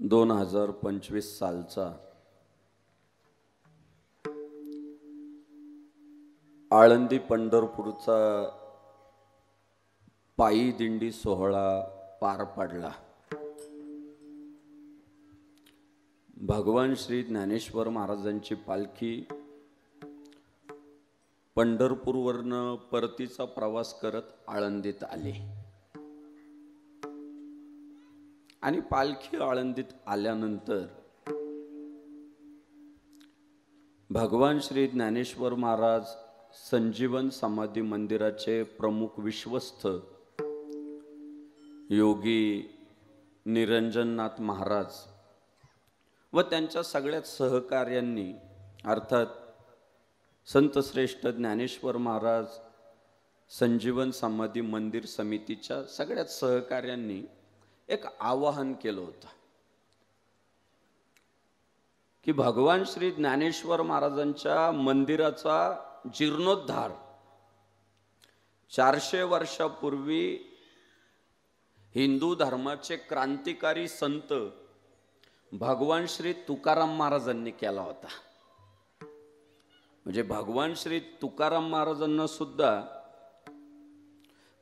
2025 सालचा आळंदी पंढरपूरचा पायी दिंडी सोहळा पार पडला। भगवान श्री ज्ञानेश्वर महाराजांची पालखी पंढरपूरवरनं परतीचा प्रवास करत आळंदीत आली आणि पालखी आळंदीत आल्यानंतर भगवान श्री ज्ञानेश्वर महाराज संजीवन समाधी मंदिराचे प्रमुख विश्वस्त योगी निरंजननाथ महाराज व त्यांच्या सगळ्या सहकार्यांनी अर्थात संतश्रेष्ठ ज्ञानेश्वर महाराज संजीवन समाधी मंदिर समितीच्या सगळ्या सहकार्यांनी एक आवाहन केलं होतं की भगवान श्री ज्ञानेश्वर महाराजांच्या मंदिराचा जीर्णोद्धार 400 वर्षापूर्वी हिंदू धर्माचे क्रांतिकारी संत भगवान श्री तुकाराम महाराजांनी केला होता। म्हणजे भगवान श्री तुकाराम महाराजांना सुद्धा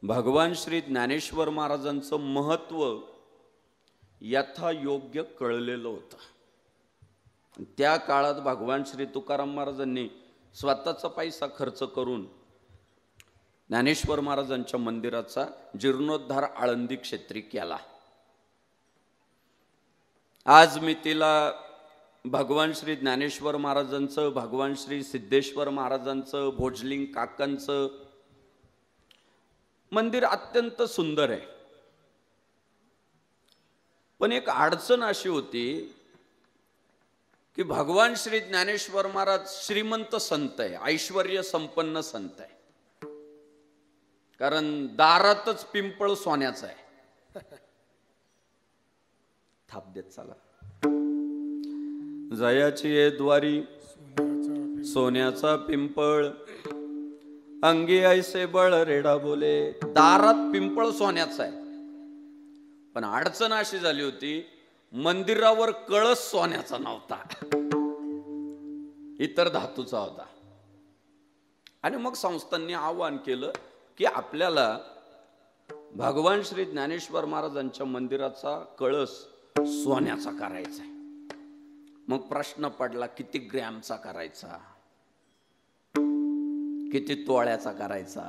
भगवान श्री ज्ञानेश्वर महाराजांचं महत्व यथायोग्य कळलेलं होतं। त्या काळात भगवान श्री तुकाराम महाराजांनी स्वतःचा पैसा खर्च करून ज्ञानेश्वर महाराजांच्या मंदिराचा जीर्णोद्धार आळंदी क्षेत्री केला। आज मी तिला भगवान श्री ज्ञानेश्वर महाराजांचं, भगवान श्री सिद्धेश्वर महाराजांचं, भोजलिंग काकांचं मंदिर अत्यंत सुंदर आहे, पण एक अडचण अशी होती की भगवान श्री ज्ञानेश्वर महाराज श्रीमंत संत आहे, ऐश्वर्य संपन्न संत आहे, कारण दारातच पिंपळ सोन्याचा आहे। थाप देत चला। जयाची ये द्वारी सोन्याचा पिंपळ अंगी ऐसे बळ रेडा बोले। दारात पिंपळ सोन्याचा आहे, पण अडचण अशी झाली होती मंदिरावर कळस सोन्याचा नव्हता, इतर धातूचा होता। आणि मग संस्थांनी आवाहन केलं की आपल्याला भगवान श्री ज्ञानेश्वर महाराजांच्या मंदिराचा कळस सोन्याचा करायचा आहे। मग प्रश्न पडला किती ग्रॅमचा करायचा, किती तोळ्याचा करायचा।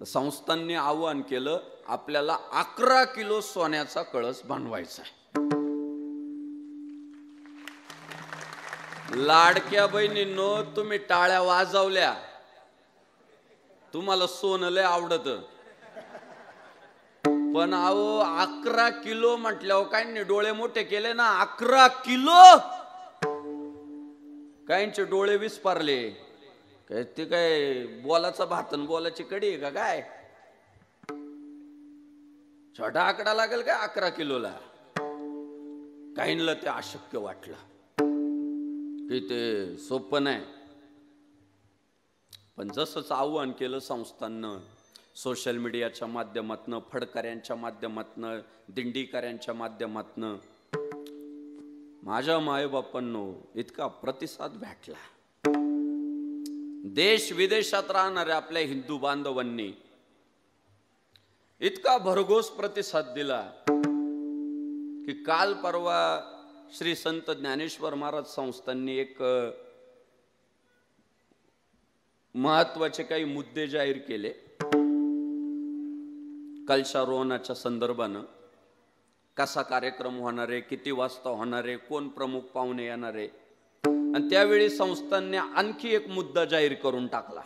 तर संस्थांनी आवाहन केलं आपल्याला 11 किलो सोन्याचा कळस बनवायचा आहे। लाडक्या बहिणींनो, तुम्ही टाळ्या वाजवल्या, तुम्हाला सोनं लय आवडत, पण अहो 11 किलो म्हटल्यावर काहींनी डोळे मोठे केले ना। 11 किलो, काहींचे डोळे विस्पारले, काय ते काय बोलाचा भातन बोलाची कडी आहे का काय? छोटा आकडा लागेल काय 11 किलोला? काहींना ते अशक्य वाटलं की ते सोपं नाही, पण जसंच आव्हान केलं संस्थांनं सोशल मीडियाच्या माध्यमातनं, फडकऱ्यांच्या माध्यमातनं, दिंडीकऱ्यांच्या माध्यमातनं माझ्या मायबापांनो इतका प्रतिसाद भेटला। देश विदेशात राहणाऱ्या आपल्या हिंदू बांधवांनी इतका भरघोस प्रतिसाद दिला की काल परवा श्री संत ज्ञानेश्वर महाराज संस्थांनी एक महत्वाचे काही मुद्दे जाहीर केले कलशारोहणाच्या संदर्भानं। कसा कार्यक्रम होणार आहे, किती वाजता होणार आहे, कोण प्रमुख पाहुणे येणार आहे, आणि त्यावेळी संस्थांनी आणखी एक मुद्दा जाहीर करून टाकला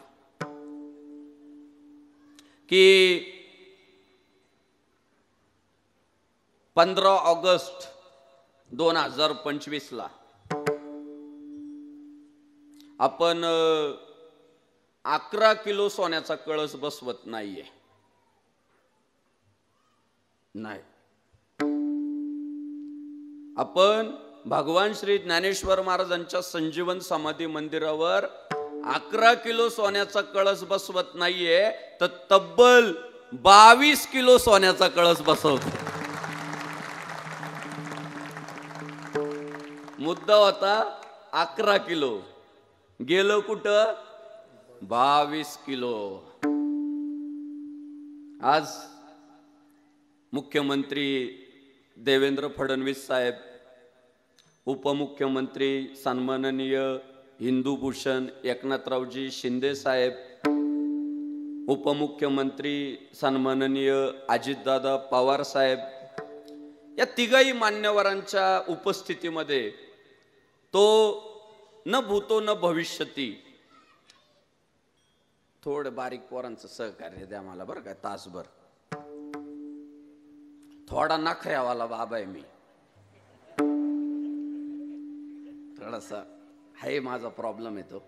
की 15 ऑगस्ट 2025 ला आपण 11 किलो सोन्याचा कळस बसवत नाहीये, नाही, आपण भगवान श्री ज्ञानेश्वर महाराजांच्या संजीवन समाधी मंदिरावर 11 किलो सोन्याचा कळस बसवत नाहीये, तर तब्बल 22 किलो सोन्याचा कळस बसवतो। मुद्दा होता 11 किलो, गेलं कुठं 22 किलो. आज मुख्यमंत्री देवेंद्र फडणवीस साहेब, उपमुख्यमंत्री सन्माननीय हिंदूभूषण एकनाथरावजी शिंदे साहेब, उपमुख्यमंत्री सन्माननीय अजितदादा पवार साहेब, या तिघही मान्यवरांच्या उपस्थितीमध्ये तो न भूतो न भविष्यती, थोडं बारीक पोरांचं सहकार्य द्या मला बरं का, तासभर. थोडा नखऱ्यावाला बाबा आहे मी, थोडासा आहे माझा प्रॉब्लेम येतो,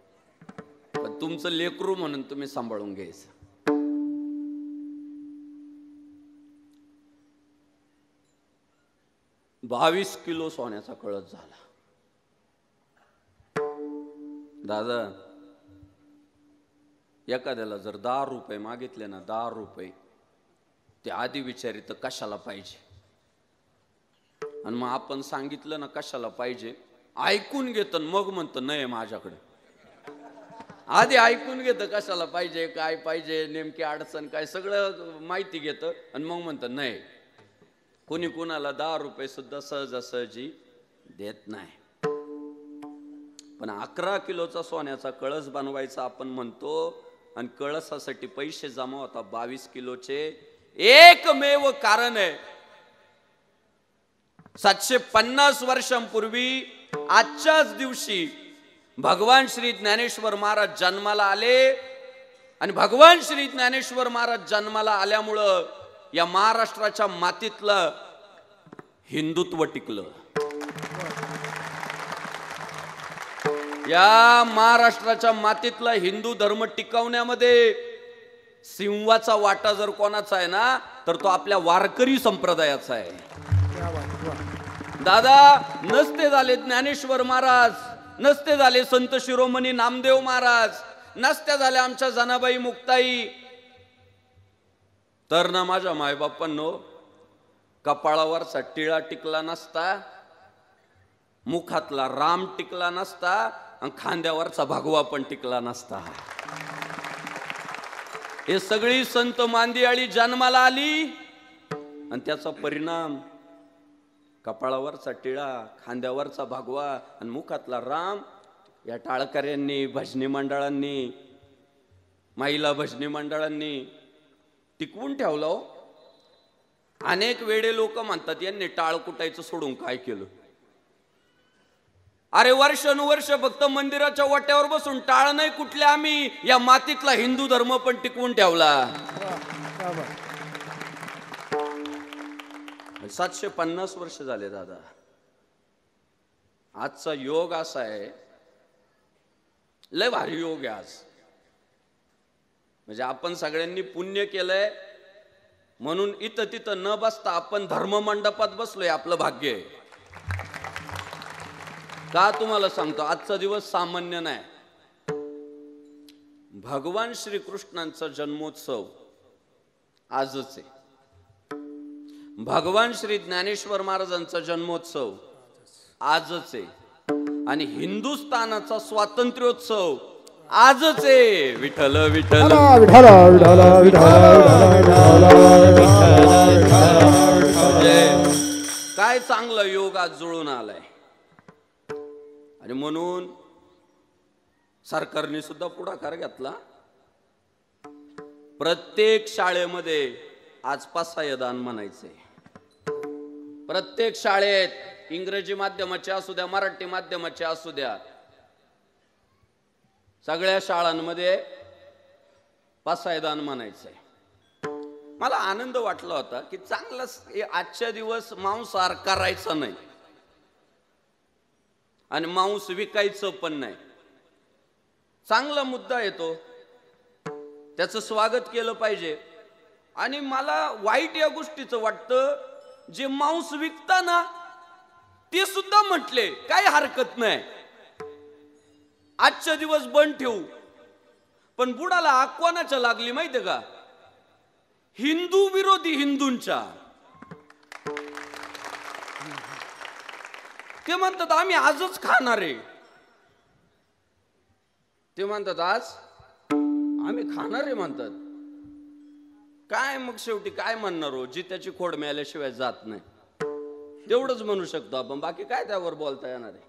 पण तुमचं लेकरू म्हणून तुम्ही सांभाळून घ्यायचं. 22 किलो सोन्याचा कळस झाला. दादा, एखाद्याला जर 10 रुपये मागितले ना, 10 रुपये, ते आधी विचारित कशाला पाहिजे, आणि मग आपण सांगितलं ना कशाला पाहिजे, ऐकून घेतं मग म्हणतं नाही माझ्याकडे. आधी ऐकून घेतं कशाला पाहिजे, काय पाहिजे, नेमकी अडचण काय, सगळं माहिती घेतं आणि मग म्हणतं नाही. कोणी कोणाला 10 रुपये सुद्धा सहजासहजी देत नाही. पण 11 किलोचा सोन्याचा कळस बनवायचा आपण म्हणतो, आणि कळसासाठी पैसे जमा होता 22 किलोचे. एकमेव कारण आहे, 750 वर्षांपूर्वी आजच्याच दिवशी भगवान श्री ज्ञानेश्वर महाराज जन्माला आले, आणि भगवान श्री ज्ञानेश्वर महाराज जन्माला आल्यामुळं या महाराष्ट्राच्या मातीतलं हिंदुत्व टिकलं. या महाराष्ट्राच्या मातीतला हिंदू धर्म टिकवण्यामध्ये सिंहाचा वाटा जर कोणाचा आहे ना, तर तो आपल्या वारकरी संप्रदायाचा आहे. दादा, नसते झाले ज्ञानेश्वर महाराज, नसते झाले संत शिरोमणी नामदेव महाराज, नसत्या झाल्या आमच्या जनाबाई मुक्ताई, तर ना माझ्या मायबापांनो कपाळावरचा टिळा टिकला नसता, मुखातला राम टिकला नसता, आणि खांद्यावरचा भगवा पण टिकला नसता. हे सगळी संत मांदियाळी जन्माला आली, आणि त्याचा परिणाम कपाळावरचा टिळा, खांद्यावरचा भगवा आणि मुखातला राम या टाळकऱ्यांनी, भजनी मंडळांनी, महिला भजनी मंडळांनी टिकवून ठेवलं. हो, अनेक वेडे लोक म्हणतात यांनी टाळ कुटायचं सोडून काय केलं. अरे वर्षानुवर्ष फक्त मंदिराच्या वाट्यावर बसून टाळ नाही कुठले आम्ही, या मातीतला हिंदू धर्म पण टिकवून ठेवला. 750 वर्ष झाले दादा. आजचा योग असा आहे, लय भारी योग आहे आज. म्हणजे आपण सगळ्यांनी पुण्य केलंय म्हणून इथं तिथं न बसता आपण धर्ममंडपात बसलोय, आपलं भाग्य आहे. का तुम्हाला सांगतो, आजचा दिवस सामान्य नाही. भगवान श्रीकृष्णांचा जन्मोत्सव आजच आहे. भगवान श्री ज्ञानेश्वर महाराजांचा जन्मोत्सव आजच आहे, आणि हिंदुस्थानाचा स्वातंत्र्योत्सव आजच आहे. विठ्ठल विठ्ठल काय चांगला योग आज जुळून आलाय. आणि म्हणून सरकारने सुद्धा पुढाकार घेतला. प्रत्येक शाळेमध्ये आज पसायदान म्हणायचंय. प्रत्येक शाळेत, इंग्रजी माध्यमाचे असू द्या, मराठी माध्यमाचे असू द्या, सगळ्या शाळांमध्ये पसायदान म्हणायचंय. मला आनंद वाटला होता की चांगला आजच्या दिवस मांसाहार करायचा नाही आणि मांस विकायचं पण नाही. चांगला मुद्दा येतो, त्याचं स्वागत केलं पाहिजे. आणि मला वाईट या गोष्टीचं वाटतं, जे मांस विकताना ते सुद्धा म्हटले काही हरकत नाही, आजच्या दिवस बंद ठेवू. पण बुडाला आग कोणाच्या लागली माहितीये का? हिंदू विरोधी हिंदूंच्या. ते म्हणतात आम्ही आजच खाणार आहे. ते म्हणतात आज आम्ही खाणार आहे म्हणतात. काय मग शेवटी काय म्हणणार हो, जी त्याची खोड मिळाल्याशिवाय जात नाही. तेवढंच म्हणू शकतो आपण, बाकी काय त्यावर बोलता येणार आहे.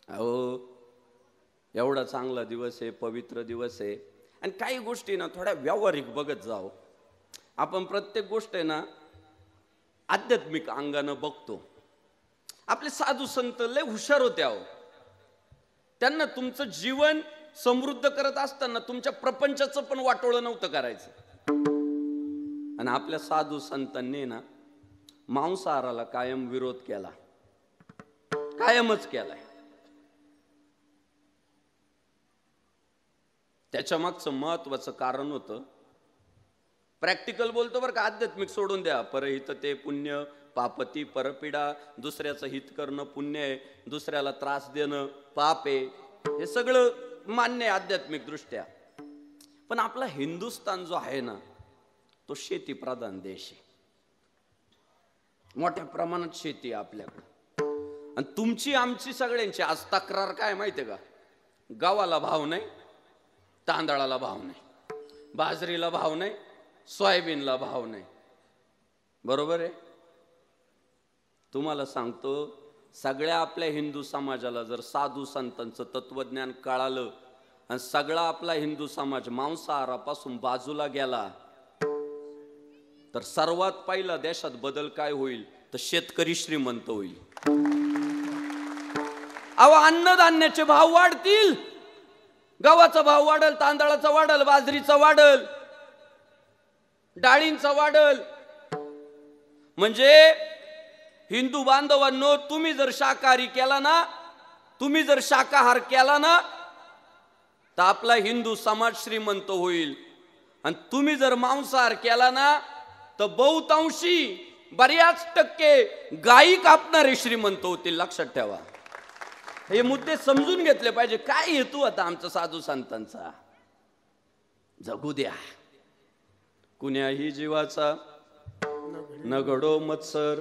अहो एवढा चांगला दिवस आहे, पवित्र दिवस आहे, आणि काही गोष्टी ना थोड्या व्यावहारिक बघत जाओ. आपण प्रत्येक गोष्ट आहे ना आध्यात्मिक अंगानं बघतो. आपले साधू संत लय हुशार होते अहो. त्यांना तुमचं जीवन समृद्ध करत असताना तुमच्या प्रपंचाचं पण वाटोळं नव्हतं करायचं. आणि आपल्या साधू संतांनी ना मांसाहाराला कायम विरोध केला, कायमच केलाय. त्याच्या मागचं महत्वाचं कारण होतं, प्रॅक्टिकल बोलतो बरं का, आध्यात्मिक सोडून द्या. परहित ते पुण्य, पापती परपीडा, दुसऱ्याचं हित करणं पुण्य आहे, दुसऱ्याला त्रास देणं पाप आहे, हे सगळं मान्य आहे आध्यात्मिक दृष्ट्या. पण आपला हिंदुस्थान जो आहे ना तो शेती प्रधान देश आहे. मोठ्या प्रमाणात शेती आहे आपल्याकडे. आणि तुमची आमची सगळ्यांची आज तक्रार काय माहितीये का? गव्हाला भाव नाही, तांदळाला भाव नाही, बाजरीला भाव नाही, सोयाबीनला भाव नाही. बरोबर आहे? तुम्हाला सांगतो, सगळ्या आपल्या हिंदू समाजाला जर साधू संतांचं तत्वज्ञान कळालं आणि सगळा आपला हिंदू समाज मांसाहारापासून बाजूला गेला तर सर्वात पहिला देशात बदल काय होईल तर शेतकरी श्रीमंत होईल. अहो अन्नधान्याचे भाव वाढतील, गव्हाचा भाव वाढल, तांदळाचा वाढल, बाजरीचा वाढल, डाळींचा वाढल. म्हणजे हिंदू बांधवांनो, तुम्ही जर शाकाहारी केला ना, तुम्ही जर शाकाहार केला ना तर आपला हिंदू समाज श्रीमंत होईल. आणि तुम्ही जर मांसाहार केला ना तर बहुतांशी बऱ्याच टक्के गायी कापणारे श्रीमंत होतील. लक्षात ठेवा, हे मुद्दे समजून घेतले पाहिजे. काय हेतू आता आमचा साधू संतांचा? जगू द्या कुण्याही जीवाचा, न घडो मत्सर,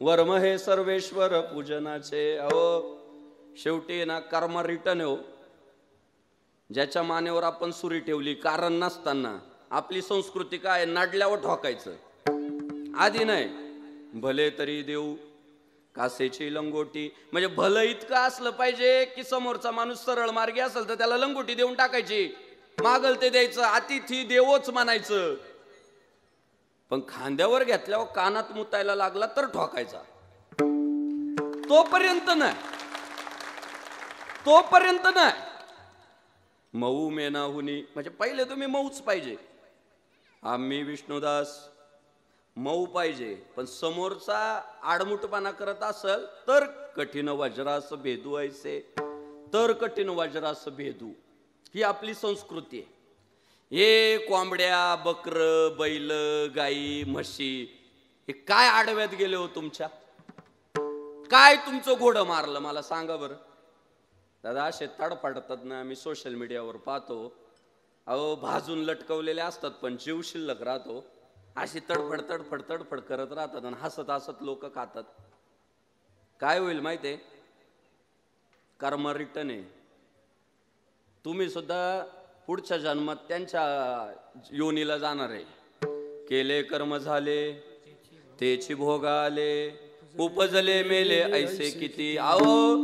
वर्म हे सर्वेश्वर पूजनाचे. अहो शेवटी ना कर्म रिटर्न हो. ज्याच्या मानेवर आपण सुरी ठेवली कारण नसताना, आपली संस्कृती काय नाडल्यावर ठोकायचं, आधी नाही. भले तरी देऊ कासेची लंगोटी. म्हणजे भलं इतकं असलं पाहिजे की समोरचा माणूस सरळ मार्गी असेल तर त्याला लंगोटी देऊन टाकायची, मागल ते द्यायचं, अतिथी देवोच म्हणायचं. पण खांद्यावर घेतल्यावर कानात मुतायला लागला तर ठोकायचा. तोपर्यंत नाही, तोपर्यंत नाही. मऊ मेनाहुनी, म्हणजे पहिले तुम्ही मऊच पाहिजे. आम्ही विष्णुदास मऊ पाहिजे, पण समोरचा आडमुठपणा करत असेल तर कठीण वज्रास भेदू ऐसे, तर कठीण वज्रास भेदू. ही आपली संस्कृती आहे. हे कोंबड्या, बकर, बैल, गाई, म्हशी हे काय आडव्यात गेले हो तुमच्या? काय तुमचं घोडं मारलं मला सांगा बरं. दादा असे तडफडतात ना, मी सोशल मीडियावर पाहतो. अहो भाजून लटकवलेले असतात पण जीव शिल्लक राहतो. अशी तडफड तडफड तडफड करत राहतात आणि हसत हसत लोक खातात. काय होईल माहितीये? कर्म रिटर्न आहे. तुम्ही सुद्धा पुढच्या जन्मात त्यांच्या योनीला जाणार आहे. केले कर्म झाले तेची भोग आले, उपजले मेले ऐसे किती. अहो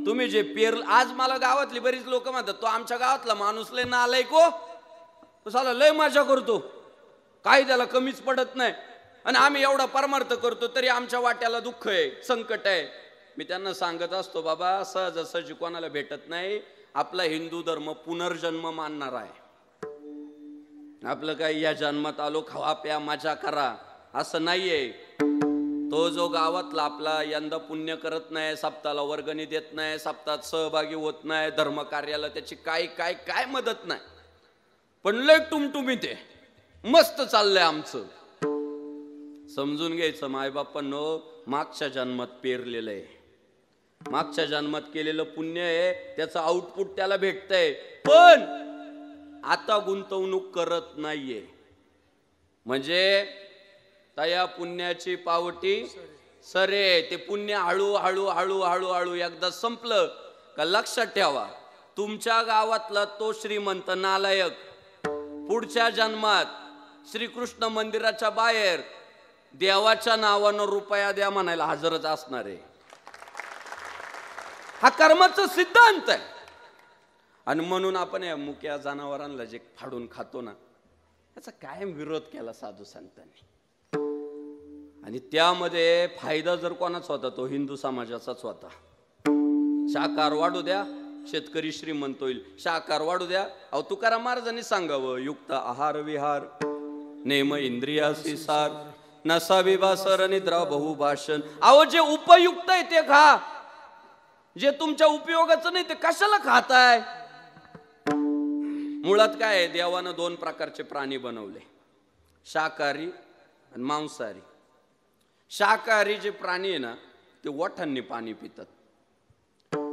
तुम्ही जे पेरलं, आज मला गावातली बरीच लोक म्हणतात तो आमच्या गावातला माणूस लय नालायक हो, तो साला लय मजा करतो, काही त्याला कमीच पडत नाही, आणि आम्ही एवढा परमार्थ करतो तरी आमच्या वाट्याला दुःख आहे, संकट आहे. मी त्यांना सांगत असतो, बाबा सहजासहजी कोणाला भेटत नाही. आपला हिंदू धर्म पुनर्जन्म मानणार आहे. आपलं काही या जन्मात आलो खावा प्या मजा करा असं नाहीये. तो जो गावातला आपला यंदा पुण्य करत नाही, सप्ताहाला वर्गणी देत नाही, सप्ताहात सहभागी होत नाही, धर्म कार्याला त्याची काय काय काय मदत नाही, पण लय टुमटुमीत आहे, मस्त चाललंय आमचं. समजून घ्यायचं मायबापांनो, मागच्या जन्मात पेरलेलं आहे, मागच्या जन्मात केलेलं पुण्य आहे, त्याचं आउटपुट त्याला भेटतंय, पण आता गुंतवणूक करत नाहीये. म्हणजे तया पुण्याची पावटी सरे ते पुण्य हळू हळू हळू हळू हळू एकदा संपलं का लक्षात ठेवा, तुमच्या गावातला तो श्रीमंत नालायक पुढच्या जन्मात श्रीकृष्ण मंदिराच्या बाहेर देवाच्या नावानं रुपया द्या म्हणायला हजरच असणार आहे. हा कर्माचा सिद्धांत आहे. आणि म्हणून आपण या मुक्या जनावरांना जे फाडून खातो ना, याचा कायम विरोध केला साधू संतांनी. आणि त्यामध्ये फायदा जर कोणाचा होता तो हिंदू समाजाचाच होता. शाकाहार वाढू द्या, शेतकरी श्रीमंत होईल. शाकाहार वाढू द्या, अहो तुकाराम महाराजांनी सांगावं, युक्त आहार विहार नेम इंद्रियासी सार नसा विभासर निद्रा बहुभाषण. अहो जे उपयुक्त आहे ते खा, जे तुमच्या उपयोगाचं नाही ते कशाला खाताय. मुळात काय आहे, देवानं दोन प्रकारचे प्राणी बनवले, शाकाहारी आणि मांसाहारी. शाकाहारी जे प्राणी आहे ना ते ओठांनी पाणी पितात,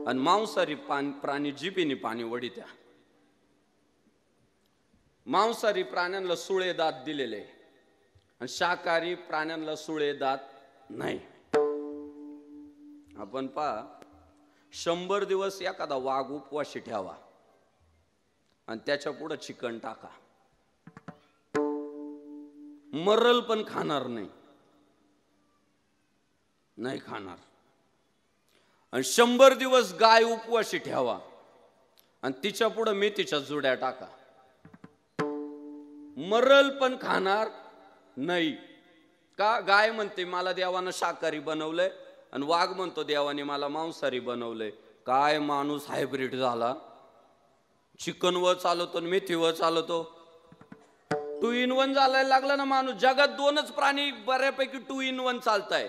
आणि मांसाहारी प्राणी जिभेने पाणी वडित्या. मांसाहारी प्राण्यांना सुळे दात दिलेले आणि शाकाहारी प्राण्यांना सुळे दात नाही. आपण पहा, 100 दिवस एखादा वाघ उपवाशी ठेवा आणि त्याच्या पुढे चिकन टाका, मरल पण खाणार नाही, नाही खाणार. आणि 100 दिवस गाय उपवाशी ठेवा आणि तिच्या पुढे मेथीच्या जुड्या टाका, मरल पण खाणार नाही. का? गाय म्हणते मला देवानं शाकाहारी बनवलंय आणि वाघ म्हणतो देवाने मला मांसाहारी बनवलंय. काय माणूस हायब्रिड झाला, चिकन व चालवतो आणि मेथी व चालवतो. 2 in 1 चालायला लागला ना माणूस. जगात 2च प्राणी बऱ्यापैकी 2 in 1 चालताय.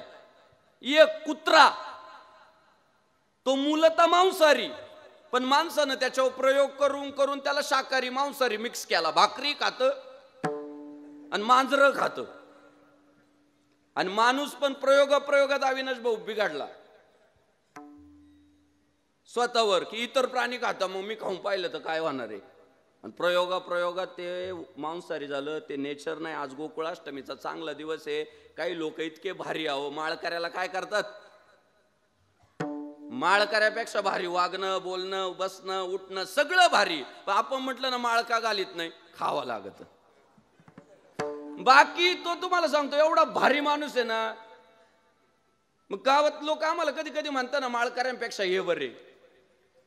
एक कुत्रा, तो मूलतः मांसाहारी, पण माणसानं त्याच्यावर प्रयोग करून करून त्याला शाकाहारी मांसाहारी मिक्स केला. भाकरी खात आणि मांजर खात. आणि माणूस पण प्रयोगात अविनाश भाऊ बिघडला स्वतःवर, की इतर प्राणी खाता मग मी खाऊन पाहिलं तर काय होणार आहे. आणि प्रयोगात ते मांसाहारी झालं. ते नेचर नाही. आज गोकुळाष्टमीचा चांगला दिवस आहे. काही लोक इतके भारी आहो, माळकऱ्याला काय करतात, माळकऱ्यापेक्षा भारी वागणं, बोलणं, बसणं, उठणं सगळं भारी. पण आपण म्हटलं ना माळका घालीत नाही, खावं लागत. बाकी तो तुम्हाला सांगतो एवढा भारी माणूस आहे ना. मग गावात लोक आम्हाला कधी कधी म्हणतात ना माळकऱ्यांपेक्षा हे बरे.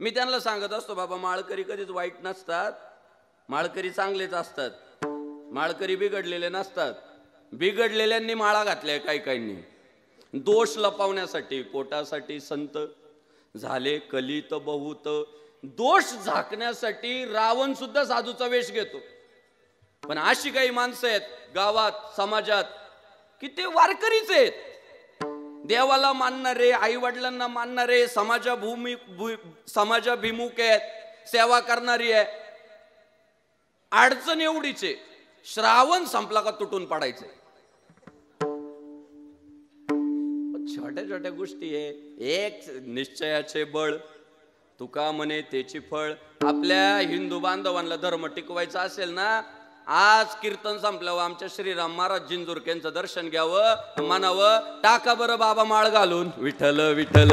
मी त्यांना सांगत असतो, बाबा माळकरी कधीच वाईट नसतात, माळकरी चांगलेच असतात. माळकरी बिघडलेले नसतात. बिघडलेल्यांनी माळा घातल्या काही काहींनी दोष लपवण्यासाठी, पोटासाठी संत झाले कलित बहुत. दोष झाकण्यासाठी रावण सुद्धा साधूचा वेश घेतो. पण अशी काही माणसं आहेत गावात, समाजात, की ते वारकरीच आहेत, देवाला मानणारे, आई वडिलांना मानणारे, समाजाभिमुख आहेत, सेवा करणारी आहे. अडचण एवढीच आहे, श्रावण संपला का तुटून पडायचे. छोट्या छोट्या गोष्टी आहे. एक निश्चयाचे बळ, तुका म्हणे त्याची फळ. आपल्या हिंदू बांधवांना धर्म टिकवायचा असेल ना, आज कीर्तन संपल्यावर आमच्या श्रीराम महाराज जिंजुरकेंचं दर्शन घ्यावं, म्हणावं टाका बरं बाबा माळ घालून, विठ्ठल विठ्ठल.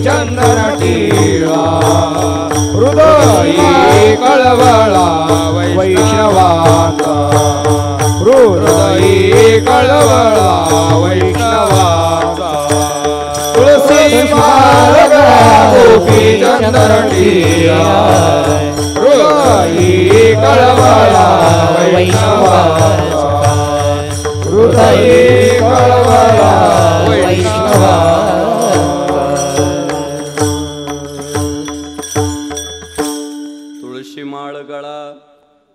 चंदन टिळा हृदयी कळवळा वैष्णवाचा, हृदयी कळवळा वैष्णवाचा. तुळसी माळगळा गोपी चंदन टिळा हृदयी कळवळा वैष्णवाचा, हृदयी कळवळा वैष्णवाचा.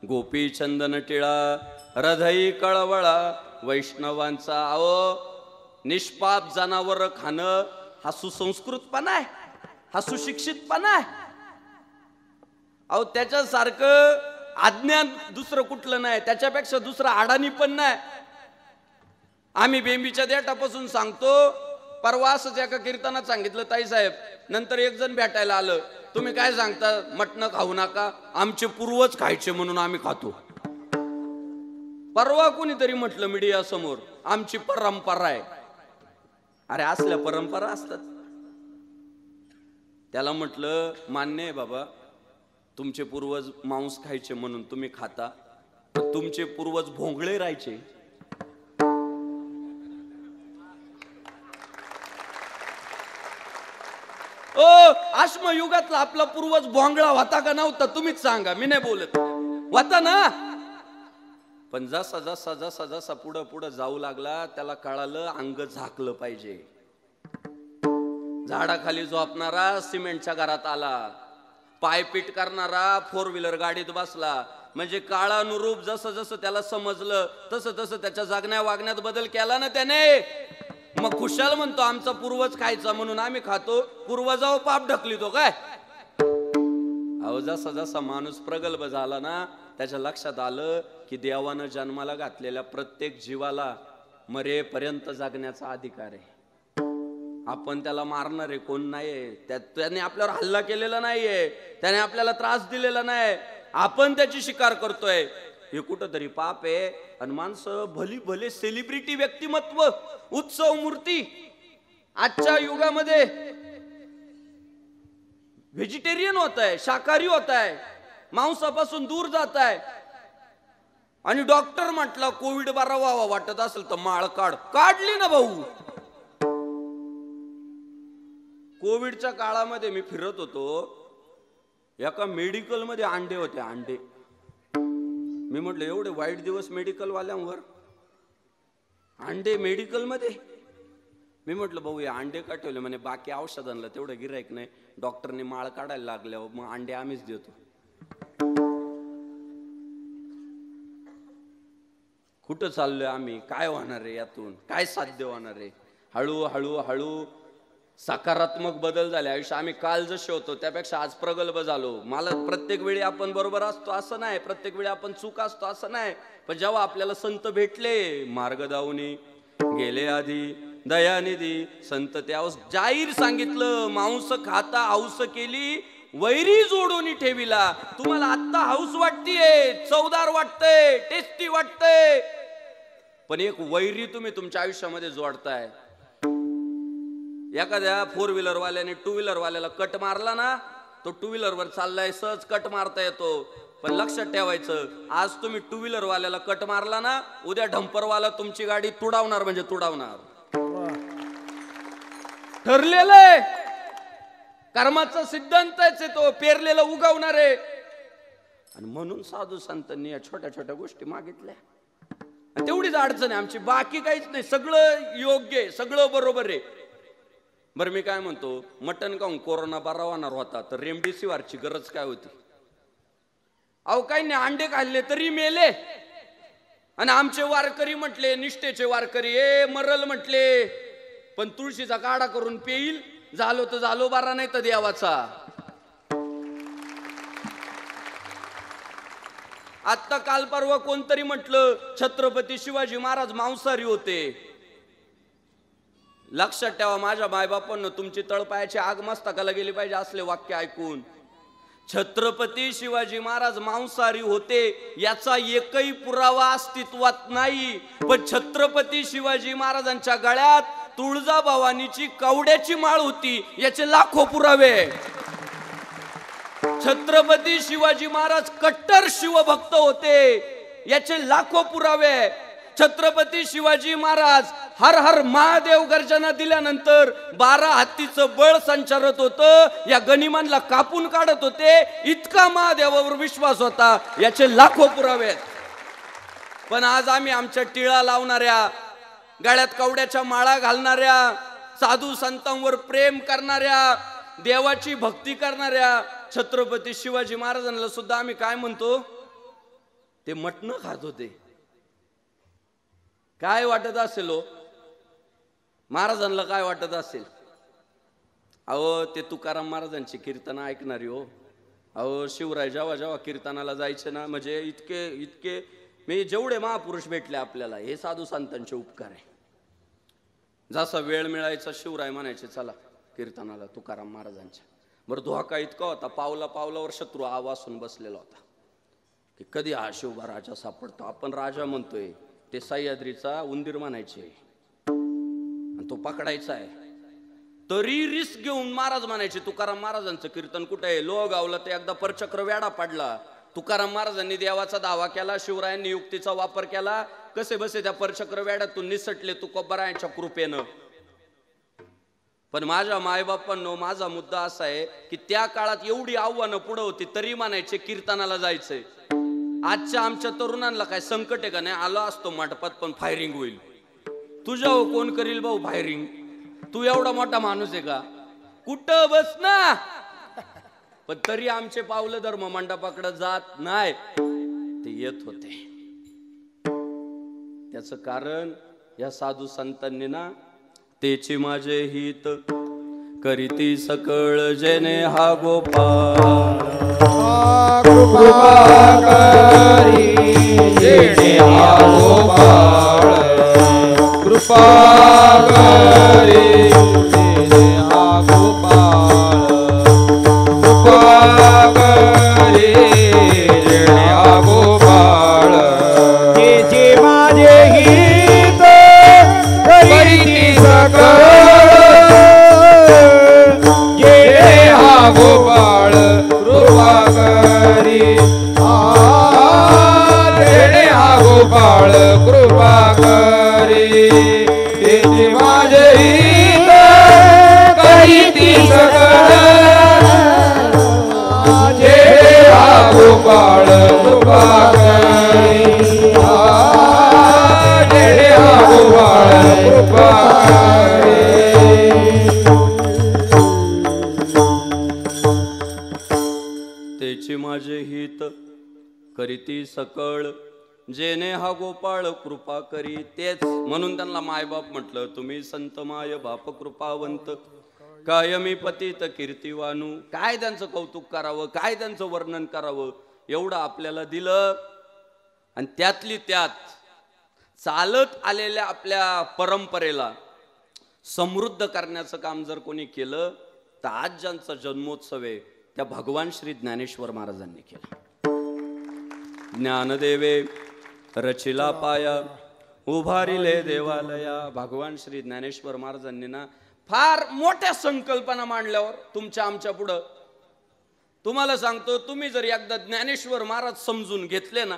गोपी चंदन टिळा हृदयी कळवळा वैष्णवांचा. अहो निष्पाप जनावर खाणं हा सुसंस्कृतपणा आहे, हा सुशिक्षितपणा आहे. अहो त्याच्यासारखं अज्ञान दुसरं कुठलं नाही, त्याच्यापेक्षा दुसरं अडाणी पण नाही. आम्ही बेंबीच्या देठापासून सांगतो. परवा असंच एका कीर्तनात सांगितलं ताई साहेब, नंतर एक जण भेटायला आलं, तुम्ही काय सांगता मटण खाऊ नका, आमचे पूर्वज खायचे म्हणून आम्ही खातो. परवा कोणीतरी म्हटलं मीडिया समोर आमची परंपरा आहे. अरे असल्या परंपरा असतात. त्याला म्हटलं मान्य आहे बाबा, तुमचे पूर्वज मांस खायचे म्हणून तुम्ही खाता, तुमचे पूर्वज भोंगळे राहायचे. ओ अश्मयुगातला आपला पूर्वज भोंगळा होता का नव्हता तुम्हीच सांगा, मी नाही बोलत. होता ना. पण जसा जसा जसा जसा पुढं पुढं जाऊ लागला त्याला कळालं अंग झाकलं पाहिजे. झाडाखाली झोपणारा सिमेंटच्या घरात आला, पायपीट करणारा 4 व्हीलर गाडीत बसला. म्हणजे काळानुरूप जसं जसं त्याला समजलं तसं तसं त्याच्या जगण्या वागण्यात बदल केला ना त्याने. मग खुशाल म्हणतो आमचा पूर्वज खायचा म्हणून आम्ही खातो, पूर्वजावर पाप ढकलितो काय. अहो जसा जसा माणूस प्रगल्भ झाला ना त्याच्या लक्षात आलं की देवानं जन्माला घातलेल्या प्रत्येक जीवाला मरेपर्यंत जगण्याचा अधिकार आहे. आपण त्याला मारणारे कोण नाहीये, त्याने आपल्यावर हल्ला केलेला नाहीये, त्याने आपल्याला त्रास दिलेला नाही, आपण त्याची शिकार करतोय. हे कुठंतरी पाप आहे. आणि माणसं भली भले सेलिब्रिटी व्यक्तिमत्व, उत्सव मूर्ती आजच्या युगामध्ये व्हेजिटेरियन होत आहे, शाकाहारी होत आहे, मांसापासून दूर जात आहे. आणि डॉक्टर म्हटला कोविड बरा व्हावा वाटत असेल तर माळ काढली ना भाऊ. कोविडच्या काळामध्ये मी फिरत होतो, एका मेडिकल मध्ये अंडे होते, अंडे. मी म्हटलं एवढे वाईट दिवस मेडिकल वाल्यांवर, अंडे मेडिकल मध्ये. मी म्हटलं भाऊ हे अंडे का ठेवले, म्हणे बाकी औषधांना तेवढं गिरायक नाही, डॉक्टरने माळ काढायला लागल्यावर मग अंडे आम्हीच देतो. कुठं चाललोय आम्ही, काय होणार आहे यातून, काय साध्य होणार आहे. हळू हळू हळू सकारात्मक बदल झाले आयुष्य. आम्ही काल जसे होतो त्यापेक्षा आज प्रगल्भ झालो. मला प्रत्येक वेळी आपण बरोबर असतो असं नाही, प्रत्येक वेळी आपण चूक असतो असं नाही. पण जेव्हा आपल्याला संत भेटले, मार्ग दावणी गेले आधी दयानिधी संत, त्यावेळेस जाहीर सांगितलं मांस खाता हौस केली वैरी जोडून ठेविला. तुम्हाला आत्ता हौस वाटतीये, चवदार वाटतंय, टेस्टी वाटतंय, पण एक वैरी तुम्ही तुमच्या आयुष्यामध्ये जोडताय. एखाद्या 4 व्हीलर वाल्याने 2 व्हीलर वाल्याला कट मारला ना, तो 2 व्हीलर वर चाललाय, सहज कट मारता येतो. पण लक्षात ठेवायचं, आज तुम्ही 2 व्हीलर वाल्याला कट मारला ना, उद्या डंपरवाला तुमची गाडी तुडावणार म्हणजे तुडावणार. ठरलेलं आहे, कर्माचा सिद्धांतच आहे तो, पेरलेलं उगवणार आहे. आणि म्हणून साधू संतांनी या छोट्या छोट्या गोष्टी मागितल्या. तेवढीच अडचण आहे आमची, बाकी काहीच नाही. सगळं योग्य आहे, सगळं बरोबर आहे. बरं मी काय म्हणतो, मटण खाऊन कोरोना बरा होणार होता तर रेमडेसिवीरची गरज काय होती. अहो काही नाही, अंडे खाल्ले तरी मेले. आणि आमचे वारकरी म्हटले, निष्ठेचे वारकरी मरल म्हटले, पण तुळशीचा काढा करून पेईल, झालो तर झालो बरा, नाही तर देवाचा. आत्ता काल परवा कोणतरी म्हटलं छत्रपती शिवाजी महाराज मांसाहारी होते. लक्षात ठेवा माझ्या मायबापांना, तुमची तळपायाची आग मस्तकाला गेली पाहिजे असले वाक्य ऐकून. छत्रपती शिवाजी महाराज मांसाहारी होते याचा एकही पुरावा अस्तित्वात नाही. पण छत्रपती शिवाजी महाराजांच्या गळ्यात तुळजाभवानीची कवड्याची माळ होती याचे लाखो पुरावे. छत्रपती शिवाजी महाराज कट्टर शिवभक्त होते याचे लाखो पुरावे. छत्रपती शिवाजी महाराज हर हर महादेव गर्जना दिल्यानंतर 12 हत्तीचं बळ संचारत होतं, या गनिमांना कापून काढत होते. इतका महादेवावर विश्वास होता याचे लाखो पुरावे आहेत. पण आज आम्ही आमच्या टिळा लावणाऱ्या, गळ्यात कवड्याच्या माळा घालणाऱ्या, साधू संतांवर प्रेम करणाऱ्या, देवाची भक्ती करणाऱ्या छत्रपती शिवाजी महाराजांना सुद्धा आम्ही काय म्हणतो, ते मटण खात होते. काय वाटत असेल हो महाराजांना, काय वाटत असेल. अहो ते तुकाराम महाराजांची कीर्तन ऐकणारी हो. अहो शिवराय जेव्हा जेव्हा कीर्तनाला जायचे ना, म्हणजे इतके इतके मी जेवढे महापुरुष भेटले आपल्याला, हे साधू संतांचे उपकार आहे. जसा वेळ मिळायचा शिवराय म्हणायचे चला कीर्तनाला तुकाराम महाराजांच्या. बरं धोका इतका होता, पावला पावलावर शत्रू आवासून बसलेला होता की कधी हा शिवबा राजा सापडतो. आपण राजा म्हणतोय, ते सह्याद्रीचा उंदीर म्हणायचे आणि तो पकडायचा आहे. तरी रिस्क घेऊन महाराज म्हणायचे तुकाराम महाराजांचं कीर्तन कुठे आहे. लोहगावला ते एकदा परचक्र वेडा पडला. तुकाराम महाराजांनी देवाचा दावा केला, शिवरायांनी युक्तीचा वापर केला, कसे बसे त्या परचक्र वेड्यातून निसटले तुकोबरायांच्या कृपेनं. पण माझ्या मायबापांनो, माझा मुद्दा असा आहे की त्या काळात एवढी आव्हानं पुढे होती, तरी म्हणायचे कीर्तनाला जायचंय. आजच्या आमच्या तरुणांना काय संकट आहे का नाही, आलो असतो मंडपात पण फायरिंग होईल. तुझ्या कोण करील भाऊ फायरिंग, तू एवढा मोठा माणूस आहे का, कुठं बस ना. पण तरी आमचे पावलं धर्म मंडपाकडे जात नाही, ते येत होते. त्याचं कारण या साधू संतांनी ना, तेची माझे हित करीती सकळ जेने हा गोपाळ. कृपा करी जेने हा गोपाळ, कृपा करी जेने हा गोपाळ, कृपा करी जेने हा गोपाळ. तेचे माझे हित करीती सकळ जेने हा गोपाळ, कृपा करी जेने हा गोपाळ, कृपा करी. तेचे माझे हित करीती सकळ जेने हा गोपाळ, कृपा करी जेने हा गोपाळ, कृपा करी. तेची माझे हित करीती सकळ जेने हा गोपाळ कृपा करी. तेच म्हणून त्यांना मायबाप म्हटलं, तुम्ही संत माय बाप कृपावंत, कायमी पतित कीर्तिवानू. काय त्यांचं कौतुक करावं, काय त्यांचं वर्णन करावं, एवढं आपल्याला दिलं. आणि त्यातली त्यात चालत आलेल्या आपल्या परंपरेला समृद्ध करण्याचं काम जर कोणी केलं, तर आज ज्यांचा जन्मोत्सव आहे त्या भगवान श्री ज्ञानेश्वर महाराजांनी केला. ज्ञानदेवे रचिला पाया, उभारिले देवालया. भगवान श्री ज्ञानेश्वर महाराजांनी ना फार मोठ्या संकल्पना मांडल्यावर तुमच्या आमच्या पुढं, तुम्हाला सांगतो, तुम्ही जर एकदा ज्ञानेश्वर महाराज समजून घेतले ना,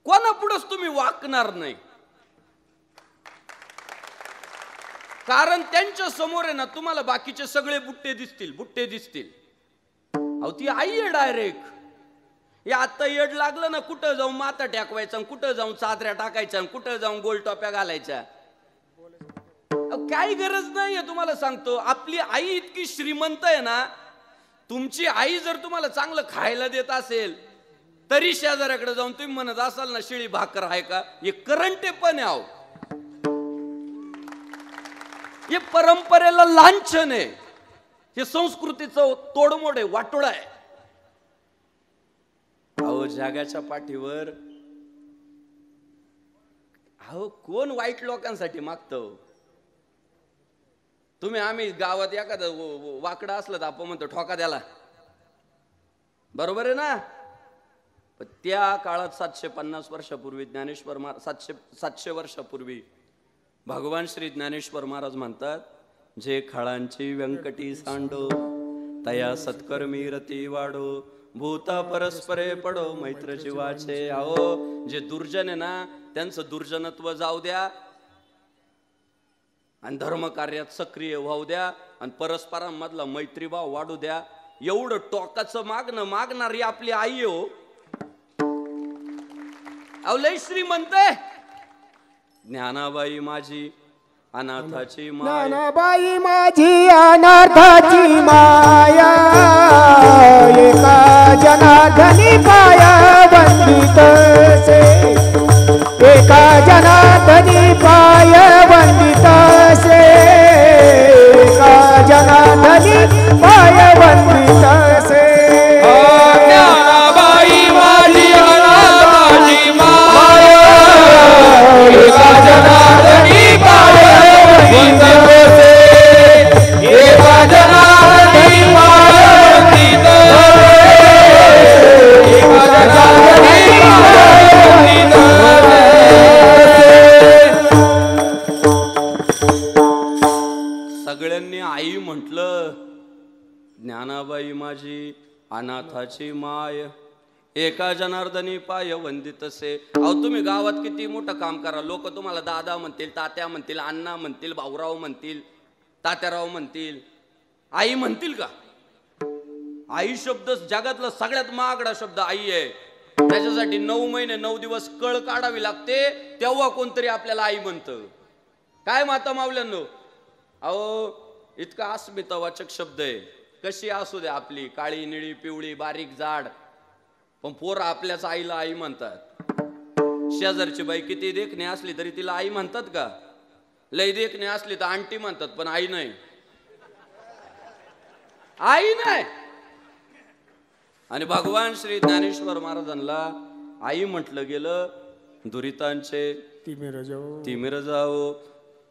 कोणापुढंच तुम्ही वाकणार नाही. कारण त्यांच्या समोर आहे ना, तुम्हाला बाकीचे सगळे बुट्टे दिसतील. अहो ती आई आहे डायरेक्ट. हे आता येड लागलं ना, कुठं जाऊन माता टाकवायचा, कुठं जाऊन चादऱ्या टाकायच्या, कुठं जाऊन गोल टोप्या घालायच्या. काही गरज नाहीये. तुम्हाला सांगतो, आपली आई इतकी श्रीमंत आहे ना, तुमची आई जर तुम्हाला चांगलं खायला देत असेल, तरी शेजाऱ्याकडे जाऊन तुम्ही म्हणत असाल ना, शिळी भाकर आहे का, हे करंटे पण आहे. हे परंपरेला लांछन आहे, हे संस्कृतीचं तोडमोड आहे, वाटोळा आहे. अहो जगाच्या पाठीवर कोण वाईट लोकांसाठी मागतो. तुम्ही आम्ही गावात एखादं वाकडं असलं तर आपण म्हणतो ठोका द्याला, बरोबर आहे ना. पण त्या काळात 750 वर्षापूर्वी ज्ञानेश्वर महाराज, 700 वर्षापूर्वी भगवान श्री ज्ञानेश्वर महाराज म्हणतात, जे खळांची व्यंकटी सांडो तया सत्कर्मी रती वाढो, भूता परस्परे पडो मैत्र जीवाचे. अहो जे दुर्जन आहे ना, त्यांचं दुर्जनत्व जाऊ द्या आणि धर्म कार्यात सक्रिय व्हाऊ द्या आणि परस्परांमधला मैत्रीभाव वाढू द्या. एवढं टोकाचं मागणारी आपली आई हो. अहो लय श्रीमंत आहे. ज्ञानाबाई माझी अनाथाची माया, ज्ञानाबाई माझी अनाथाची माया, एका जनार्दनी पाया वंदितसे, एका जनार्दनी पाया वंदितसे, एका जना अनाथाची माय एका जनार्दनी पाय वंदितसे. अहो तुम्ही गावात किती मोठं काम करा, लोक तुम्हाला दादा म्हणतील, तात्या म्हणतील, अण्णा म्हणतील, भाऊराव म्हणतील, तात्याराव म्हणतील, आई म्हणतील का? आई शब्द जगातला सगळ्यात महागडा शब्द आई आहे. त्याच्यासाठी 9 महिने 9 दिवस कळ काढावी लागते, तेव्हा कोणतरी आपल्याला आई म्हणतं. काय माता मावल्यांनो, अहो इतका अस्मितावाचक शब्द आहे. कशी असू दे आपली, काळी निळी पिवळी बारीक जाड, पण पोरं आपल्याच आईला आई म्हणतात. शेजारची बाई किती देखणी असली तरी तिला आई म्हणतात का? लय देखणी असली तर आंटी म्हणतात, पण आई नाही, आई नाही. आणि भगवान श्री ज्ञानेश्वर महाराजांना आई म्हटलं गेलं. दुरितांचे तिमिर जाओ.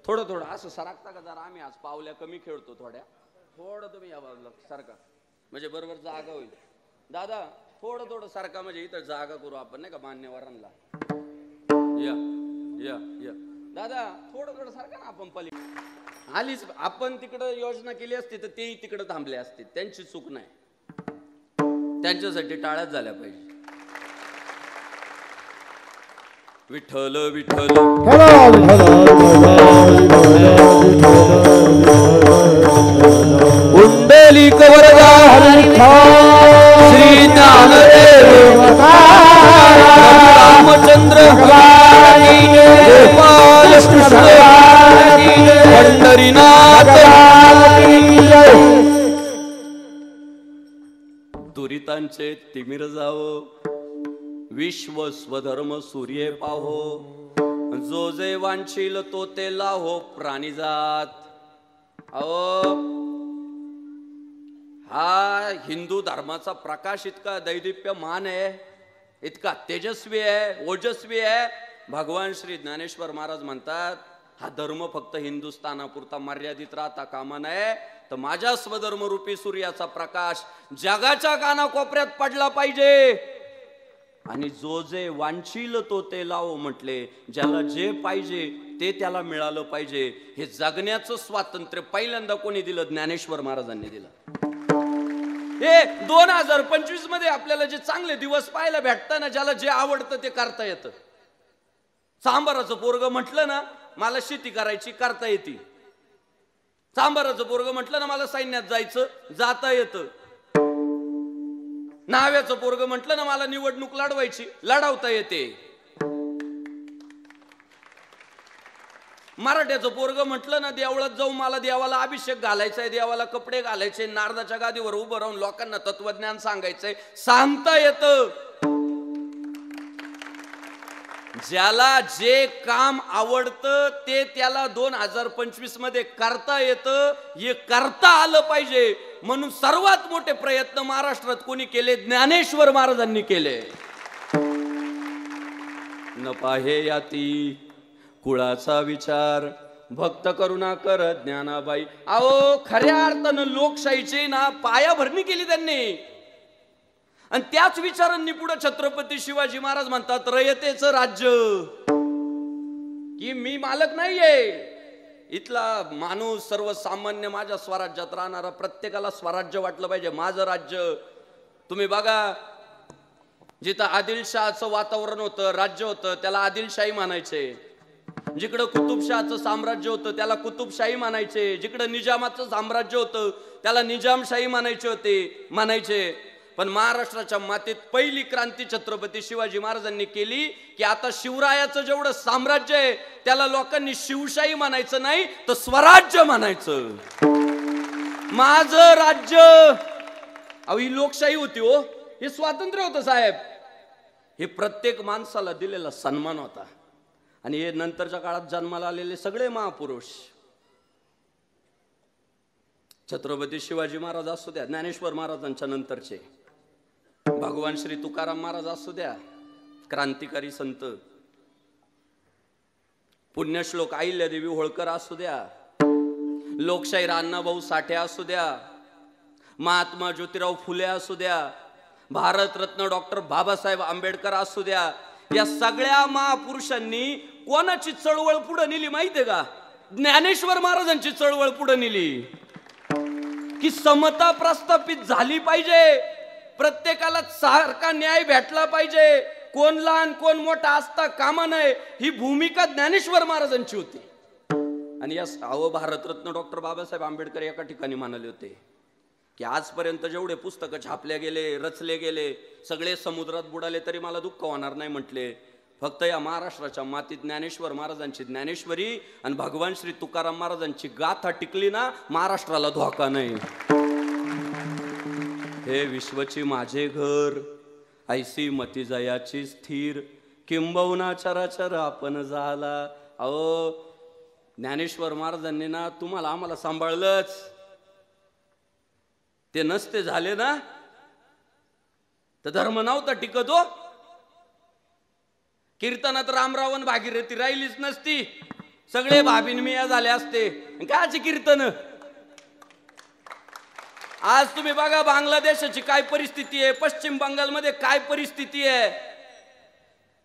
थोडं थोडं असं सरकता का जरा, आम्ही आज पावल्या कमी खेळतो थोड्या. थोडं तुम्ही या बाजूला सारखा, म्हणजे बरोबर जागा होईल. दादा थोडं थोडं सारखा, म्हणजे इथं जागा करू आपण नाही का मान्यवरांना. या या या दादा थोडं थोडं सारखा ना. आपण पली आलीच, आपण तिकडं योजना केली असती तर तेही तिकडं थांबले असते. त्यांची चूक नाही, त्यांच्यासाठी टाळ्याच झाल्या पाहिजे. विठ्ठल विठ्ठल कुंडलिक वरदा श्री ज्ञानदेव रामचंद्र गोपाल कृष्ण पंढरीनाथ. दुरितांचे तिमिर जावो, विश्व स्वधर्म सूर्य पाहो. जो जे वांछील तो ते लाहो प्राणी जात. अहो हा हिंदू धर्माचा प्रकाश इतका दैदिप्यमान आहे, इतका तेजस्वी आहे, ओजस्वी आहे. भगवान श्री ज्ञानेश्वर महाराज म्हणतात, हा धर्म फक्त हिंदुस्थानापुरता मर्यादित राहता कामा नये, तर माझ्या स्वधर्म रूपी सूर्याचा प्रकाश जगाच्या कानाकोपऱ्यात पडला पाहिजे. आणि जो जे वांछील तो ते लावो म्हटले, ज्याला जे पाहिजे ते त्याला मिळालं पाहिजे. हे जगण्याचं स्वातंत्र्य पहिल्यांदा कोणी दिलं? ज्ञानेश्वर महाराजांनी दिलं. हे 2025 मध्ये आपल्याला जे चांगले दिवस पाहायला भेटतात ना, ज्याला जे आवडतं ते करता येतं. सांबाराचं पोरग म्हटलं ना मला शेती करायची, करता येते. सांबाराचं पोरग म्हटलं ना मला सैन्यात जायचं, जाता येतं. नाव्याचं पोरग म्हटलं ना मला निवडणूक लढवायची, लढवता येते. मराठ्याचं पोरग म्हटलं ना देवळात जाऊन मला देवाला अभिषेक घालायचाय, देवाला कपडे घालायचे, नारदाच्या गादीवर उभं राहून लोकांना तत्वज्ञान सांगायचंय, सांगता येतं. ज्याला जे काम आवडतं ते त्याला 2025 मध्ये करता येतं. हे करता आलं पाहिजे म्हणून सर्वात मोठे प्रयत्न महाराष्ट्रात कोणी केले? ज्ञानेश्वर महाराजांनी केले. न पाहे याती कुळाचा विचार, भक्त करुणा कर ज्ञानाबाई. अहो खऱ्या अर्थानं लोकशाहीची ना पायाभरणी केली त्यांनी. आणि त्याच विचारांनी पुढे छत्रपती शिवाजी महाराज म्हणतात, रयतेचं राज्य, की मी मालक नाहीये. इथला माणूस सर्वसामान्य माझ्या स्वराज्यात राहणारा प्रत्येकाला स्वराज्य वाटलं पाहिजे, माझं राज्य. तुम्ही बघा जिथं आदिलशहाचं वातावरण होतं, राज्य होतं, त्याला आदिलशाही म्हणायचे. जिकडं कुतुबशहाचं साम्राज्य होतं त्याला कुतुबशाही म्हणायचे. जिकडं निजामाचं साम्राज्य होतं त्याला निजामशाही म्हणायचे. पण महाराष्ट्राच्या मातीत पहिली क्रांती छत्रपती शिवाजी महाराजांनी केली की आता शिवरायाचं जेवढं साम्राज्य आहे त्याला लोकांनी शिवशाही म्हणायचं नाही तर स्वराज्य म्हणायचं. माझं राज्य. अहो ही लोकशाही होती हो, हे स्वातंत्र्य होतं साहेब. हे प्रत्येक माणसाला दिलेला सन्मान होता. आणि हे नंतरच्या काळात जन्माला आलेले सगळे महापुरुष, छत्रपती शिवाजी महाराज असू द्या, ज्ञानेश्वर महाराजांच्या नंतरचे भगवान श्री तुकाराम महाराज असू द्या, क्रांतिकारी संत, पुण्यश्लोक अहिल्यादेवी होळकर असू द्या, लोकशाहीर अण्णाभाऊ साठे असू द्या, महात्मा ज्योतिराव फुले असू द्या, भारतरत्न डॉक्टर बाबासाहेब आंबेडकर असू द्या, या सगळ्या महापुरुषांनी कोणाची चळवळ पुढे नेली माहितीये का? ज्ञानेश्वर महाराजांची चळवळ पुढे नेली. की समता प्रस्थापित झाली पाहिजे. प्रत्येकाला सारखा न्याय भेटला पाहिजे, कोण लहान कोण मोठा असता कामा नये, ही भूमिका ज्ञानेश्वर महाराजांची होती. आणि या भारतरत्न डॉक्टर बाबासाहेब आंबेडकर एका ठिकाणी म्हणाले होते की आजपर्यंत जेवढे पुस्तकं छापले गेले, रचले गेले, सगळे समुद्रात बुडाले तरी मला दुःख होणार नाही म्हटले. फक्त या महाराष्ट्राच्या मातीत ज्ञानेश्वर महाराजांची ज्ञानेश्वरी आणि भगवान श्री तुकाराम महाराजांची गाथा टिकली ना, महाराष्ट्राला धोका नाही. हे विश्वची माझे घर, ऐसी मती जयाची स्थिर, किंबहुना चराचर आपण झाला. अहो ज्ञानेश्वर महाराजांनी ना तुम्हाला आम्हाला सांभाळलंच. ते नसते झाले ना तर धर्म नव्हता टिकत हो. कीर्तनात रामरावण भागीरथी राहिलीच नसती, सगळे भाभीन मिया झाले असते. कायची कीर्तन. आज तुम्ही बघा बांगलादेशाची काय परिस्थिती आहे, पश्चिम बंगालमध्ये काय परिस्थिती आहे.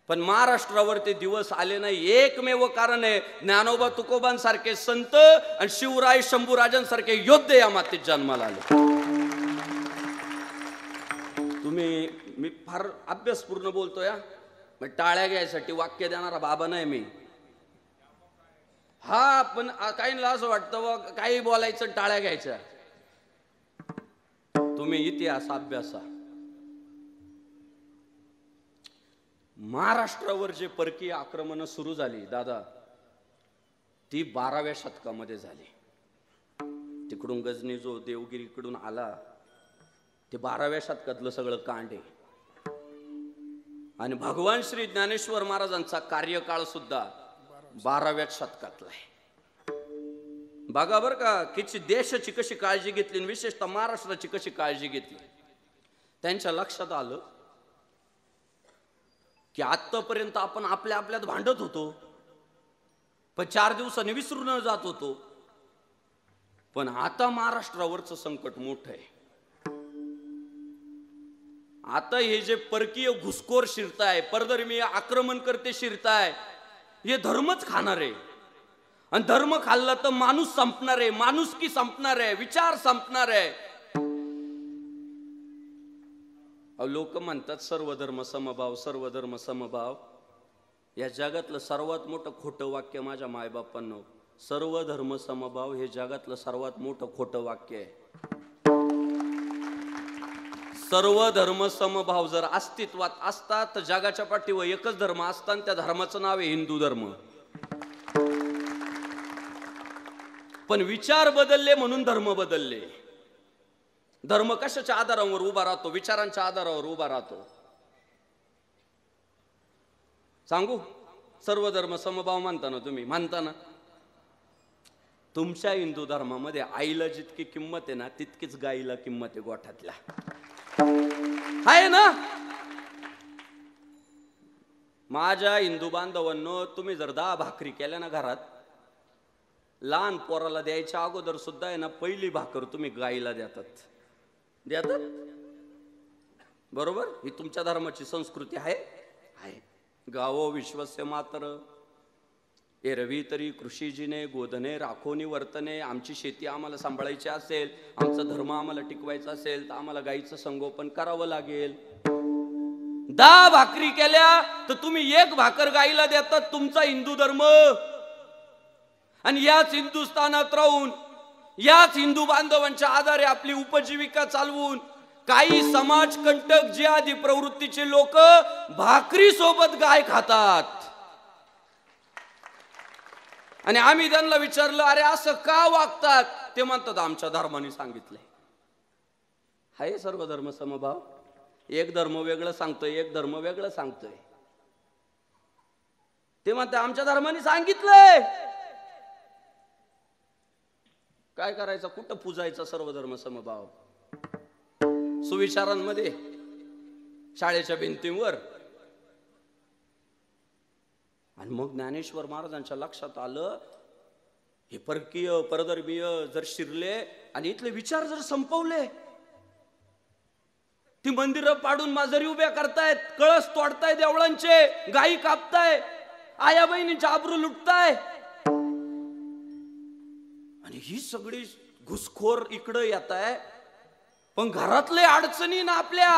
पण महाराष्ट्रावर ते दिवस आले नाही. एकमेव कारण आहे, ज्ञानोबा तुकोबांसारखे संत आणि शिवराय शंभूराजांसारखे योद्धे या मातीत जन्माला आले. मी फार अभ्यासपूर्ण बोलतोय, टाळ्या घ्यायसाठी वाक्य देणारा बाबा नाही मी. हा पण काहींना असं वाटतं काही बोलायचं टाळ्या घ्यायच्या. तुम्ही इतिहास अभ्यासा. महाराष्ट्रावर जे परकीय आक्रमण सुरू झाली दादा, ती 12व्या शतकामध्ये झाली. तिकडून गजनी जो देवगिरीकडून आला ते 12व्या शतकातलं सगळं कांड आहे. आणि भगवान श्री ज्ञानेश्वर महाराजांचा कार्यकाळ सुद्धा 12व्या शतकातला आहे. बघा बर का किती देशाची कशी काळजी घेतली, विशेषतः महाराष्ट्राची कशी काळजी घेतली. त्यांच्या लक्षात आलं की आतापर्यंत आपण आपल्या आपल्यात भांडत होतो, पण 4 दिवसांनी विसरून जात होतो. पण आता महाराष्ट्रावरचं संकट मोठं आहे. आता हे जे परकीय घुसखोर शिरताय, परधर्मीय आक्रमण करते शिरताय, हे धर्मच खाणार आहे. आणि धर्म खाल्ला तर माणूस संपणार आहे, माणुसकी संपणार आहे, विचार संपणार आहे. लोक म्हणतात सर्व धर्म समभाव, सर्व धर्म समभाव. या जगातलं सर्वात मोठं खोटं वाक्य माझ्या मायबापांनो, सर्व धर्म समभाव हे जगातलं सर्वात मोठं खोटं वाक्य आहे. सर्व धर्म समभाव जर अस्तित्वात असता तर जगाच्या पाठीवर एकच धर्म असता आणि त्या धर्माचं नाव आहे हिंदू धर्म. पण विचार बदलले म्हणून धर्म बदलले. धर्म कशाच्या आधारावर उभा राहतो? विचारांच्या आधारावर उभा राहतो. सांगू, सर्व धर्म समभाव मानता ना तुम्ही, मानता ना? तुमच्या हिंदू धर्मामध्ये आईला जितकी किंमत आहे ना तितकीच गाईला किंमत आहे गोठ्यातल्या, आहे ना? माझ्या हिंदू बांधवांनो, तुम्ही जर 10 भाकरी केल्या ना घरात, लहान पोराला द्यायच्या अगोदर सुद्धा आहे ना पहिली भाकर तुम्ही गाईला देतात. बरोबर? ही तुमच्या धर्माची संस्कृती आहे. गावो विश्वस्य मातर एरवी तरी कृषीजीने गोधने राखोनी वर्तने. आमची शेती आम्हाला सांभाळायची असेल, आमचा धर्म आम्हाला टिकवायचा असेल तर आम्हाला गाईचं संगोपन करावं लागेल. 10 भाकरी केल्या तर तुम्ही 1 भाकर गाईला देतात, तुमचा हिंदू धर्म. आणि याच हिंदुस्थानात राहून, याच हिंदू बांधवांच्या आधारे आपली उपजीविका चालवून काही समाज कंटक जिहादी प्रवृत्तीचे लोक भाकरी सोबत गाय खातात. आणि आम्ही त्यांना विचारलं, अरे असं का वागतात? ते म्हणतात आमच्या धर्माने सांगितलंय. हाय सर्व धर्म समभाव. एक धर्म वेगळं सांगतोय, एक धर्म वेगळं सांगतोय. ते म्हणतात आमच्या धर्माने सांगितलंय. काय करायचं? कुठं पूजायचा सर्व धर्म समभाव? सुविचारांमध्ये, शाळेच्या भिंतीवर. आणि मग ज्ञानेश्वर महाराजांच्या लक्षात आलं, हे परकीय परधर्मीय जर शिरले आणि इथले विचार जर संपवले, ती मंदिरं पाडून माजरी उभ्या करतायत, कळस तोडताय, देवळांचे गायी कापताय, आया बहिणींच्या आबरू लुटताय, आणि ही सगळी घुसखोर इकडं येत आहे. पण घरातले अडचणी ना आपल्या.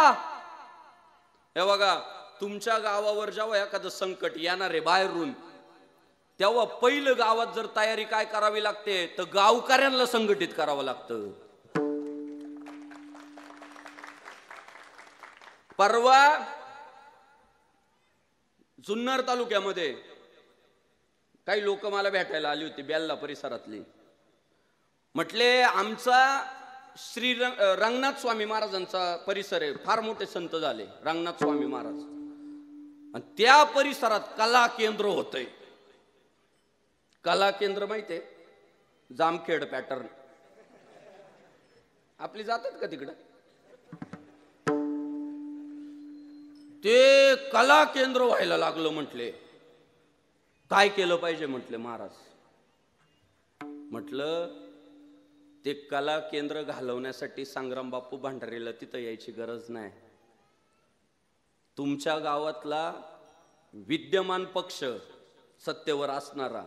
हे बघा, तुमच्या गावावर जेव्हा एखादं संकट येणार आहे बाहेरून, तेव्हा पहिलं गावात जर तयारी काय करावी लागते, तर गावकऱ्यांना संघटित करावं लागतं. परवा जुन्नर तालुक्यामध्ये काही लोक मला भेटायला आली होती, बेल्ला परिसरातली. म्हटले आमचा श्री रंगनाथ स्वामी महाराजांचा परिसर आहे, फार मोठे संत झाले रंगनाथ स्वामी महाराज, आणि त्या परिसरात कला केंद्र होतंय. कला केंद्र माहितीये, जामखेड पॅटर्न आपली जातात का तिकडं? ते कला केंद्र व्हायला लागलं. म्हटले काय केलं पाहिजे? म्हटले महाराज, म्हटलं ते कला केंद्र घालवण्यासाठी संग्राम बापू भांडारेला तिथं यायची गरज नाही. तुमच्या गावातला विद्यमान पक्ष सत्तेवर असणारा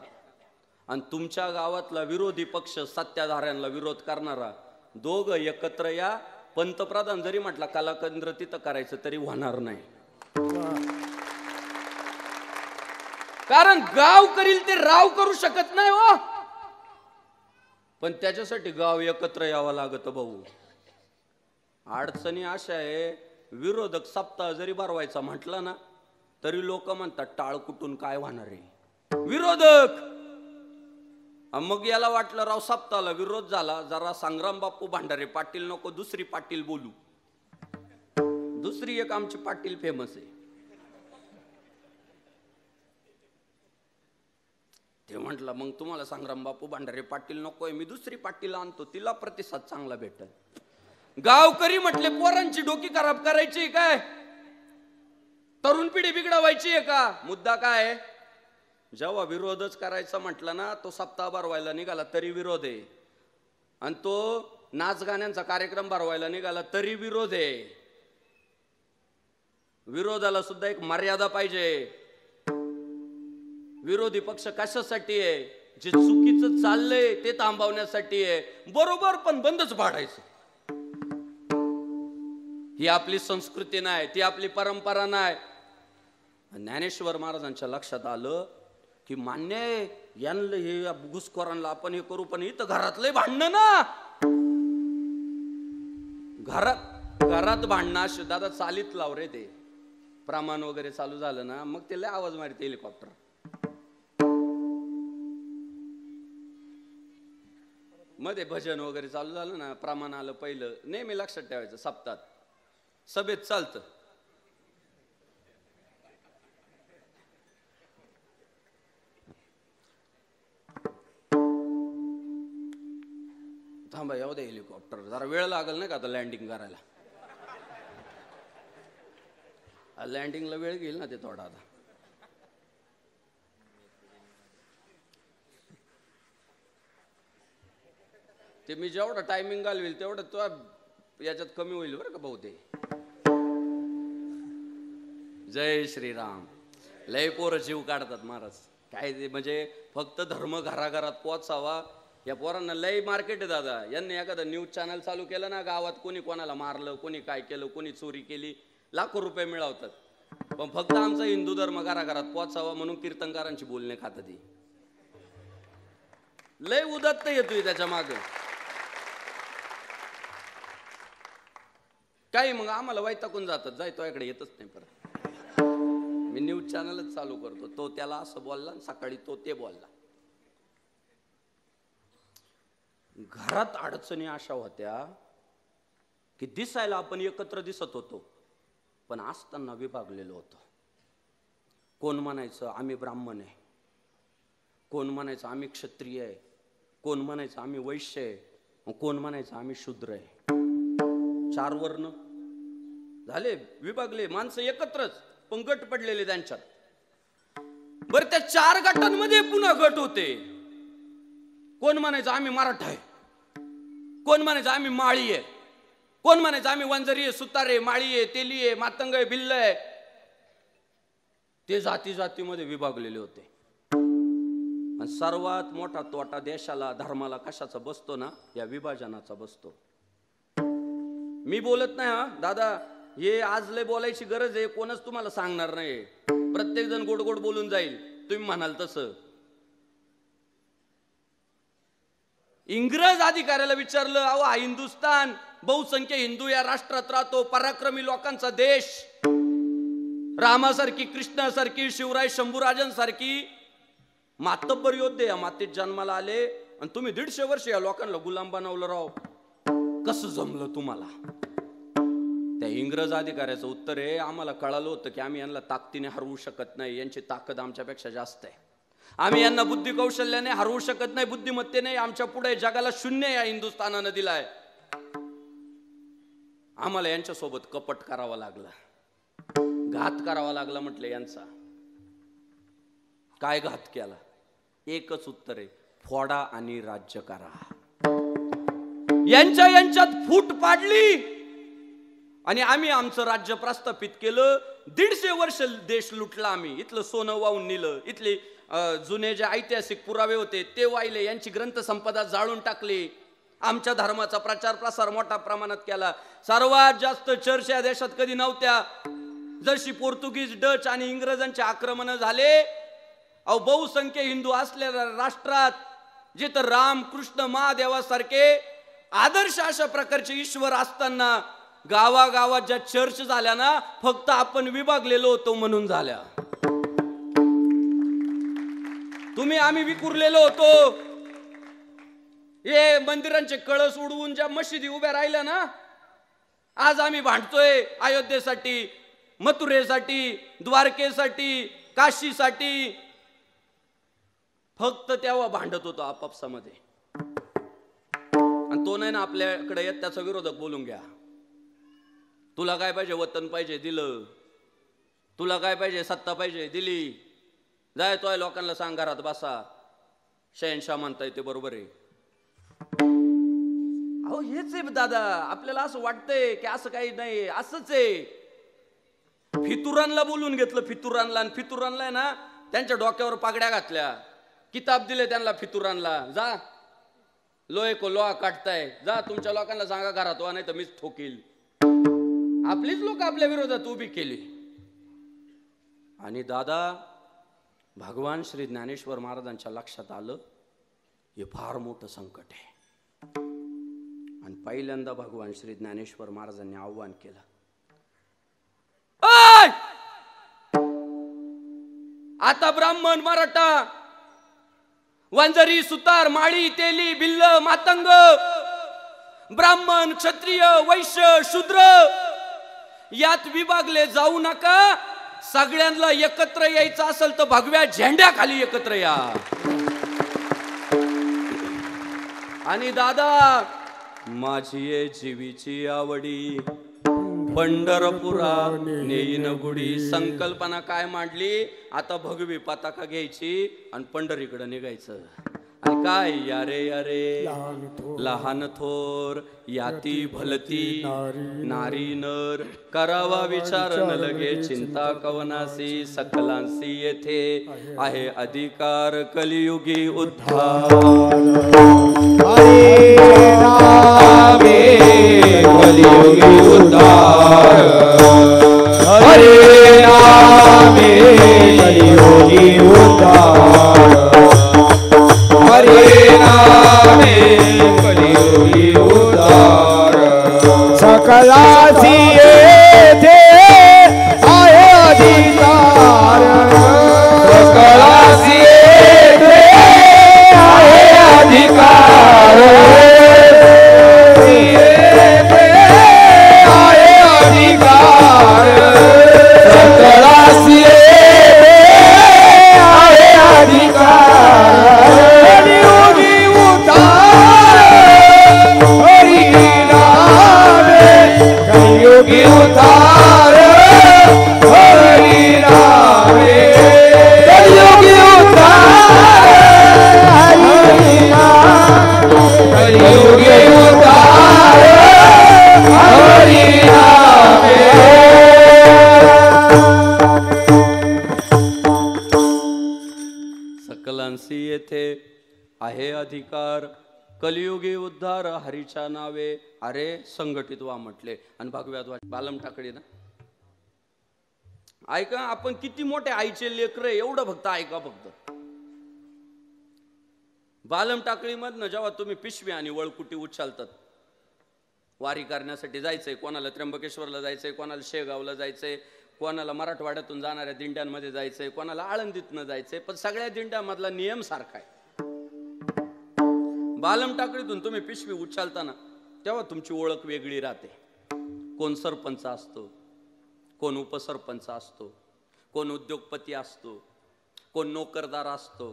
आणि तुमच्या गावातला विरोधी पक्ष सत्ताधाऱ्यांना विरोध करणारा, दोघं एकत्र या. पंतप्रधान जरी म्हटला कला केंद्र तिथं करायचं तरी होणार नाही. कारण गाव करील ते राव करू शकत नाही हो, पण त्याच्यासाठी गाव एकत्र यावं लागत भाऊ. अडचणी अशा आहे, विरोधक सप्ताह जरी भरवायचा म्हटला ना तरी लोक म्हणतात टाळ कुठून काय होणार आहे विरोधक. मग याला वाटलं राव सप्ताहाला विरोध झाला, जरा संग्राम बापू भांडारे पाटील नको दुसरी पाटील बोलू. दुसरी एक आमची पाटील फेमस आहे, ते म्हटलं मग तुम्हाला संग्राम बापू भांडारे पाटील नकोय, मी दुसरी पाटील आणतो, तिला प्रतिसाद चांगला भेटेल. गावकरी म्हटले पोरांची डोकी खराब करायची काय, तरुण पिढी बिघडवायची आहे का? मुद्दा काय आहे, जेव्हा विरोधच करायचा म्हटलं ना, तो सप्ताह भरवायला निघाला तरी विरोध आहे, आणि तो नाच गाण्यांचा कार्यक्रम भरवायला निघाला तरी विरोध आहे. विरोधाला सुद्धा एक मर्यादा पाहिजे. विरोधी पक्ष कशासाठी आहे? जे चुकीचं चाललंय ते थांबवण्यासाठी आहे. बरोबर, पण बंदच पाडायचं. ही आपली संस्कृती नाही, ती आपली परंपरा नाही. ज्ञानेश्वर महाराजांच्या लक्षात आलं की मान्य आहे यांना हे घुसखोरांना आपण हे करू, पण इथं घरातले भांडणं ना, घरात भांडणं दादा चालीत लाव रे. ते प्रमाण वगैरे चालू झालं ना, मग ते लय आवाज मारते हेलिकॉप्टर. मध्ये भजन वगैरे चालू झालं ना, प्रमाण आलं पहिलं, नेहमी लक्षात ठेवायचं. सप्ताहात सभेत चालतं, थांबा येऊ दे हेलिकॉप्टर, जरा वेळ लागेल नाही का आता लँडिंग करायला. लँडिंगला वेळ घेईल ना ते थोडा. आता ते मी जेवढं टायमिंग घालवेल तेवढं तो याच्यात कमी होईल बरं का भाऊ. ते जय श्रीराम. लय पोरं जीव काढतात महाराज. काय ते म्हणजे फक्त धर्म घराघरात पोचावा. या पोरांना लय मार्केट आहे दादा. यांनी एखादं न्यूज चॅनल चालू केलं ना, गावात कोणी कोणाला मारलं, कोणी काय केलं, कोणी चोरी केली, लाखो रुपये मिळवतात. पण फक्त आमचा हिंदू धर्म घराघरात पोचावा म्हणून कीर्तनकारांची बोलणे खातात. ती लय उदत्त येतोय त्याच्या मागे काही. मग आम्हाला वैतागून जातात, जाय तो इकडे येतच नाही परत. मी न्यूज चॅनलच चालू करतो, तो त्याला असं बोलला, सकाळी तो ते बोलला. घरात अडचणी अशा होत्या की दिसायला आपण एकत्र दिसत होतो, पण असताना विभागलेलो होतो. कोण म्हणायचं आम्ही ब्राह्मण आहे, कोण म्हणायचं आम्ही क्षत्रिय आहे, कोण म्हणायचं आम्ही वैश्य आहे, कोण म्हणायचं आम्ही शूद्र आहे. 4 वर्ण झाले, विभागले. माणसं एकत्रच, पण गट पडलेले त्यांच्यात. बरं, त्या 4 गटांमध्ये पुन्हा गट होते. कोण म्हणायचं आम्ही मराठा आहे, कोण म्हणायचं आम्ही माळी आहे, कोण म्हणायचं आम्ही वंजारी आहे, सुतारे, माळी आहे, तेली आहे, मातंग आहे, भिल्ल आहे. ते जाती जातीमध्ये विभागलेले होते. आणि सर्वात मोठा तोटा देशाला, धर्माला कशाचा बसतो ना, या विभाजनाचा बसतो. मी बोलत नाही हा दादा, हे आज लय बोलायची गरज आहे, कोणच तुम्हाला सांगणार नाही. प्रत्येक जण गोड गोड बोलून जाईल तुम्ही म्हणाल तसं. इंग्रज अधिकाऱ्याला विचारलं, अहो हा हिंदुस्थान बहुसंख्य हिंदू या राष्ट्रात राहतो, पराक्रमी लोकांचा देश, रामासारखी, कृष्णासारखी, शिवराय शंभूराजांसारखी मातब्बर योद्धे या मातीत जन्माला आले आणि तुम्ही 150 वर्ष या लोकांना गुलाम बनवलं राव, कसं जमलं तुम्हाला? त्या इंग्रज अधिकाऱ्याचं उत्तर आहे, आम्हाला कळालं होतं की आम्ही यांना ताकदीने हरवू शकत नाही, यांची ताकद आमच्यापेक्षा जास्त आहे, आम्ही यांना बुद्धी कौशल्याने हरवू शकत नाही, बुद्धिमत्तेने आमच्या पुढे जगाला शून्य या हिंदुस्थानानं दिलाय, आम्हाला यांच्यासोबत कपट करावं लागलं, घात करावा लागला. म्हटलं यांचा काय घात केला? एकच उत्तर आहे, फोडा आणि राज्य करा. यांच्यात फूट पाडली आणि आम्ही आमचं राज्य प्रस्थापित केलं. 150 वर्ष देश लुटला आम्ही, इथलं सोनं वाहून नेलं, इथले जुने जे ऐतिहासिक पुरावे होते ते वाहिले, यांची ग्रंथसंपदा जाळून टाकली, आमच्या धर्माचा प्रचार प्रसार मोठ्या प्रमाणात केला. सर्वात जास्त चर्च या देशात कधी नव्हत्या. जशी पोर्तुगीज, डच आणि इंग्रजांचे आक्रमण झाले, अहो बहुसंख्य हिंदू असलेल्या राष्ट्रात जिथं राम, कृष्ण, महादेवासारखे आदर्श अशा प्रकारचे ईश्वर असताना गावागावात ज्या चर्च झाल्या ना, फक्त आपण विभागलेलो होतो म्हणून झाल्या. तुम्ही आम्ही विखुरलेलो होतो. हे मंदिरांचे कळस उडवून ज्या मशिदी उभ्या राहिल्या ना, आज आम्ही भांडतोय अयोध्येसाठी, मथुरेसाठी, द्वारकेसाठी, काशीसाठी, फक्त तेव्हा भांडत होतो आपापसामध्ये. आणि तो नाही ना आपल्याकडे येत, त्याचा विरोधक बोलून घ्या. तुला काय पाहिजे? वतन पाहिजे, दिलं. तुला काय पाहिजे? सत्ता पाहिजे, दिली. जाय तोय लोकांना सांग घरात बसा, शहनशाह म्हणता येते, बरोबर आहे. अहो हेच आहे दादा, आपल्याला असं वाटतंय की असं काही नाही, असंच आहे. फितुरांना बोलून घेतलं, फितुरांना, आणि फितुरांना ना त्यांच्या डोक्यावर पागड्या घातल्या, किताब दिले त्यांना फितुरांना, जा लोहे को लोहा काटताय, जा तुमच्या लोकांना सांगा घरात वा, नाही तर मीच ठोकील. आपलीच लोक आपल्या विरोधात उभी केली. आणि दादा भगवान श्री ज्ञानेश्वर महाराजांच्या लक्षात आलं हे फार मोठं संकट आहे. आणि पहिल्यांदा भगवान श्री ज्ञानेश्वर महाराजांनी आव्हान केलं, आता ब्राह्मण, मराठा, वंजारी, सुतार, माळी, तेली, भिल्ल, मातंग, ब्राह्मण, क्षत्रिय, वैश्य, शूद्र यात विभागले जाऊ नका. सगळ्यांना एकत्र यायचं असेल तर भगव्या झेंड्याखाली एकत्र या. आणि दादा माझी ये जीवीची आवडी, पंढरपुरा नेईन गुढी, संकल्पना काय मांडली? आता भगवी पताका घ्यायची आणि पंढरीकडे निघायचं. आणि काय यारे यारे लहान थोर याती भलती नारी नर, करावा विचार न लगे चिंता कवनासी, सकलांसी येथे आहे अधिकार, कलियुगी उद्धार. कलियुगी उद्धार, हरे नामे कलियुगी उद्धार, हरे नामे कलियुगी उद्धार. सकलासी येथे आहे अधिकार, सकलासी येथे आहे अधिकार, आहे अधिकार, सकलासी आहे अधिकार. कलियुगी उद्धार, हरी नामे कलियुगी उद्धार, हरी नामे कलियुगी उद्धार, हरी नामे कलियुगी उद्धार, हरी नामे. सकलांसी येथे आहे अधिकार, कलियुगी उद्धार हरीच्या नावे, अरे संघटित व्हा म्हटले. आणि भगव्यात बालम टाकळी ना, ऐका आपण किती मोठे आईचे लेकर, एवढं फक्त ऐका. फक्त बालम टाकळी मधनं जेव्हा तुम्ही पिशवी आणि वळकुटी उचलतात, वारी करण्यासाठी जायचंय, कोणाला त्र्यंबकेश्वरला जायचंय, कोणाला शेगावला जायचंय, कोणाला मराठवाड्यातून जाणाऱ्या दिंड्यांमध्ये जायचंय, कोणाला आळंदीतनं जायचंय, पण सगळ्या दिंड्यामधला नियम सारखा आहे. बालम टाकळीतून तुम्ही पिशवी उचलताना तेव्हा तुमची ओळख वेगळी राहते. कोण सरपंच असतो, कोण उपसरपंच असतो, कोण उद्योगपती असतो, कोण नोकरदार असतो,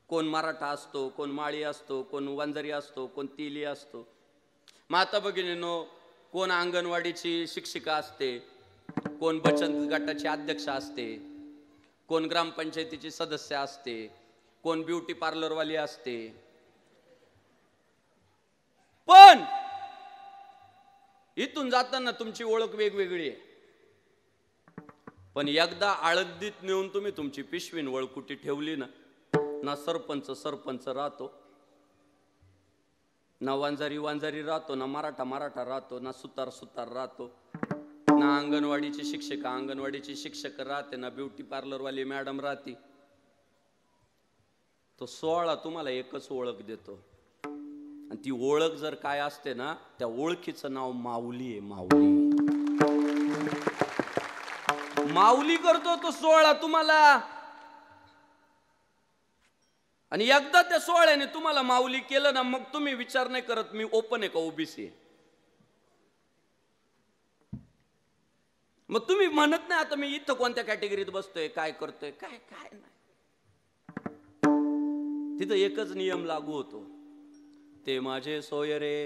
कोण मराठा असतो, कोण माळी असतो, कोण वंजारी असतो, कोण तिली असतो. माता भगिनींनो, कोण अंगणवाडीची शिक्षिका असते, कोण बचत गटाची अध्यक्ष असते, कोण ग्रामपंचायतीची सदस्य असते, कोण ब्युटी पार्लरवाली असते. पण इथून जाताना तुमची ओळख वेगवेगळी आहे. पण एकदा आळंदीत नेऊन तुम्ही तुमची पिशवीन वळकुटी ठेवली ना, ना सरपंच सरपंच राहतो, ना वांजारी वांजारी राहतो, ना मराठा मराठा राहतो, ना सुतार सुतार राहतो, ना अंगणवाडीची शिक्षिका अंगणवाडीची शिक्षक राहते, ना ब्युटी पार्लरवाली मॅडम राहते. तो 16 तुम्हाला एकच ओळख देतो. आणि ती ओळख जर काय असते ना, त्या ओळखीचं नाव माऊली आहे. माऊली माऊली करतो तो 16 तुम्हाला. आणि एकदा त्या 16ने तुम्हाला माऊली केलं ना, मग तुम्ही विचार नाही करत मी ओपन आहे का ओबीसी आहे. मग तुम्ही म्हणत नाही आता मी इथं कोणत्या कॅटेगरीत बसतोय, काय करतोय, काय काय नाही. तिथं एकच नियम लागू होतो, ते माझे सोयरे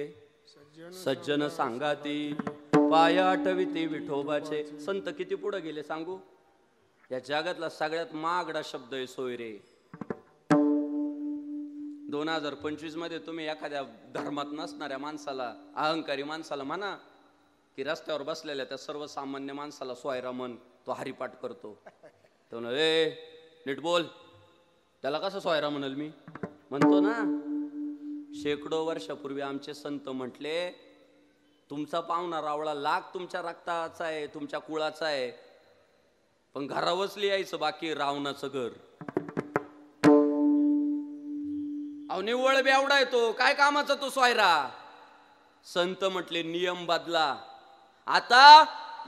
सज्जन सांगाती, पाया आठविते विठोबाचे. संत किती पुढे गेले सांगू. या जगातला सगळ्यात महागडा शब्द आहे सोयरे. 2025 मध्ये तुम्ही एखाद्या धर्मात नसणाऱ्या माणसाला, अहंकारी माणसाला म्हणा की रस्त्यावर बसलेल्या त्या सर्वसामान्य माणसाला सोयरा म्हण, तो हरिपाठ करतो. तो ना ए नीट बोल, त्याला कसं सोयरा म्हणाल मी म्हणतो ना. शेकडो वर्षापूर्वी आमचे संत म्हटले, तुमचा पाहुणा रावळा लाख तुमच्या रक्ताचा आहे, तुमच्या कुळाचा आहे, पण घरावच लिहायचं बाकी रावणाचं घर. अहो निव्वळ बेवडा आहे तो, काय कामाचा तो सोयरा. संत म्हटले नियम बदला. आता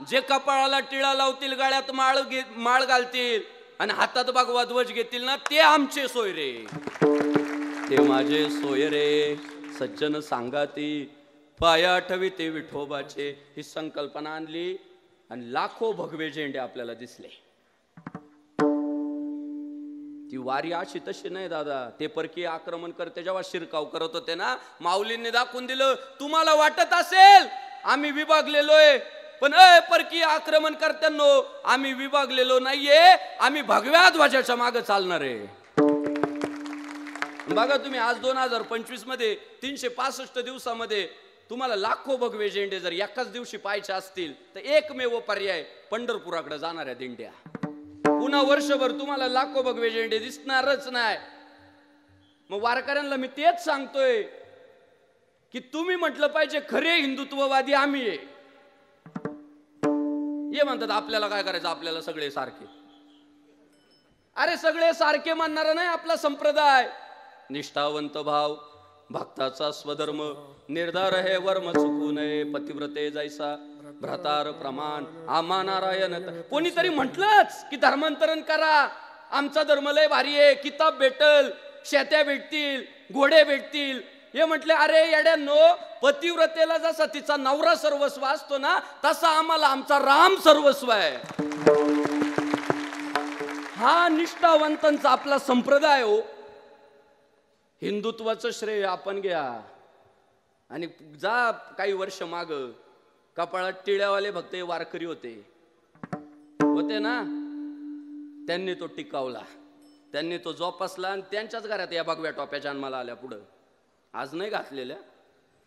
जे कपाळाला टिळा लावतील, गळ्यात माळ घालतील आणि हातात भगवा ध्वज घेतील ना, ते आमचे सोयरे. ते माझे सोयरे सज्जन सांगाती, पाया आठविते विठोबाचे. ही संकल्पना आणली आणि लाखो भगवे झेंडे आपल्याला दिसले. ती वारी अशी तशी नाही दादा. ते परकीय आक्रमण करते जेव्हा शिरकाव करत होते ना, माऊलींनी दाखवून दिलं, तुम्हाला वाटत असेल आम्ही विभागलेलोय, पण परकीय आक्रमण करत्यांनो आम्ही विभागलेलो नाहीये, आम्ही भगव्या ध्वजाच्या मागे चालणार आहे. बघा तुम्ही आज 2025 मध्ये 365 दिवसामध्ये तुम्हाला लाखो भगवे झेंडे जर एकाच दिवशी पाहायचे असतील तर एकमेव पर्याय पंढरपुराकडे जाणाऱ्या दिंड्या. पुन्हा वर्षभर तुम्हाला लाखो भगवे झेंडे दिसणारच नाही. मग वारकऱ्यांना मी तेच सांगतोय की तुम्ही म्हटलं पाहिजे खरे हिंदुत्ववादी आम्ही आहे. हे म्हणतात आपल्याला काय करायचं, आपल्याला सगळे सारखे. अरे सगळे सारखे मानणारा नाही आपला संप्रदाय. निष्ठावंत भाव, भक्ताचा स्वधर्म, निर्धार हे वर्म चुकू नये, पतिव्रते जैसा भ्रातार प्रमाण, आम्हा नारायण. कोणीतरी म्हटलंच की धर्मांतरण करा, आमचा धर्म लय भारी आहे, किताब भेटल, शेत्या भेटतील, घोडे भेटतील. हे म्हटले अरे येड्यांनो, पतिव्रतेला जसा तिचा नवरा सर्वस्व असतो ना, तसा आम्हाला आमचा राम सर्वस्व आहे. हा निष्ठावंतांचा आपला संप्रदाय हो. हिंदुत्वाचं श्रेय आपण घ्या. आणि जा काही वर्ष माग कपाळात टिळ्यावाले भक्त वारकरी होते ना, त्यांनी तो टिकावला, त्यांनी तो जोपासला आणि त्यांच्याच घरात या भगव्या टोप्या जन्माला आल्या. पुढं आज नाही घातलेल्या,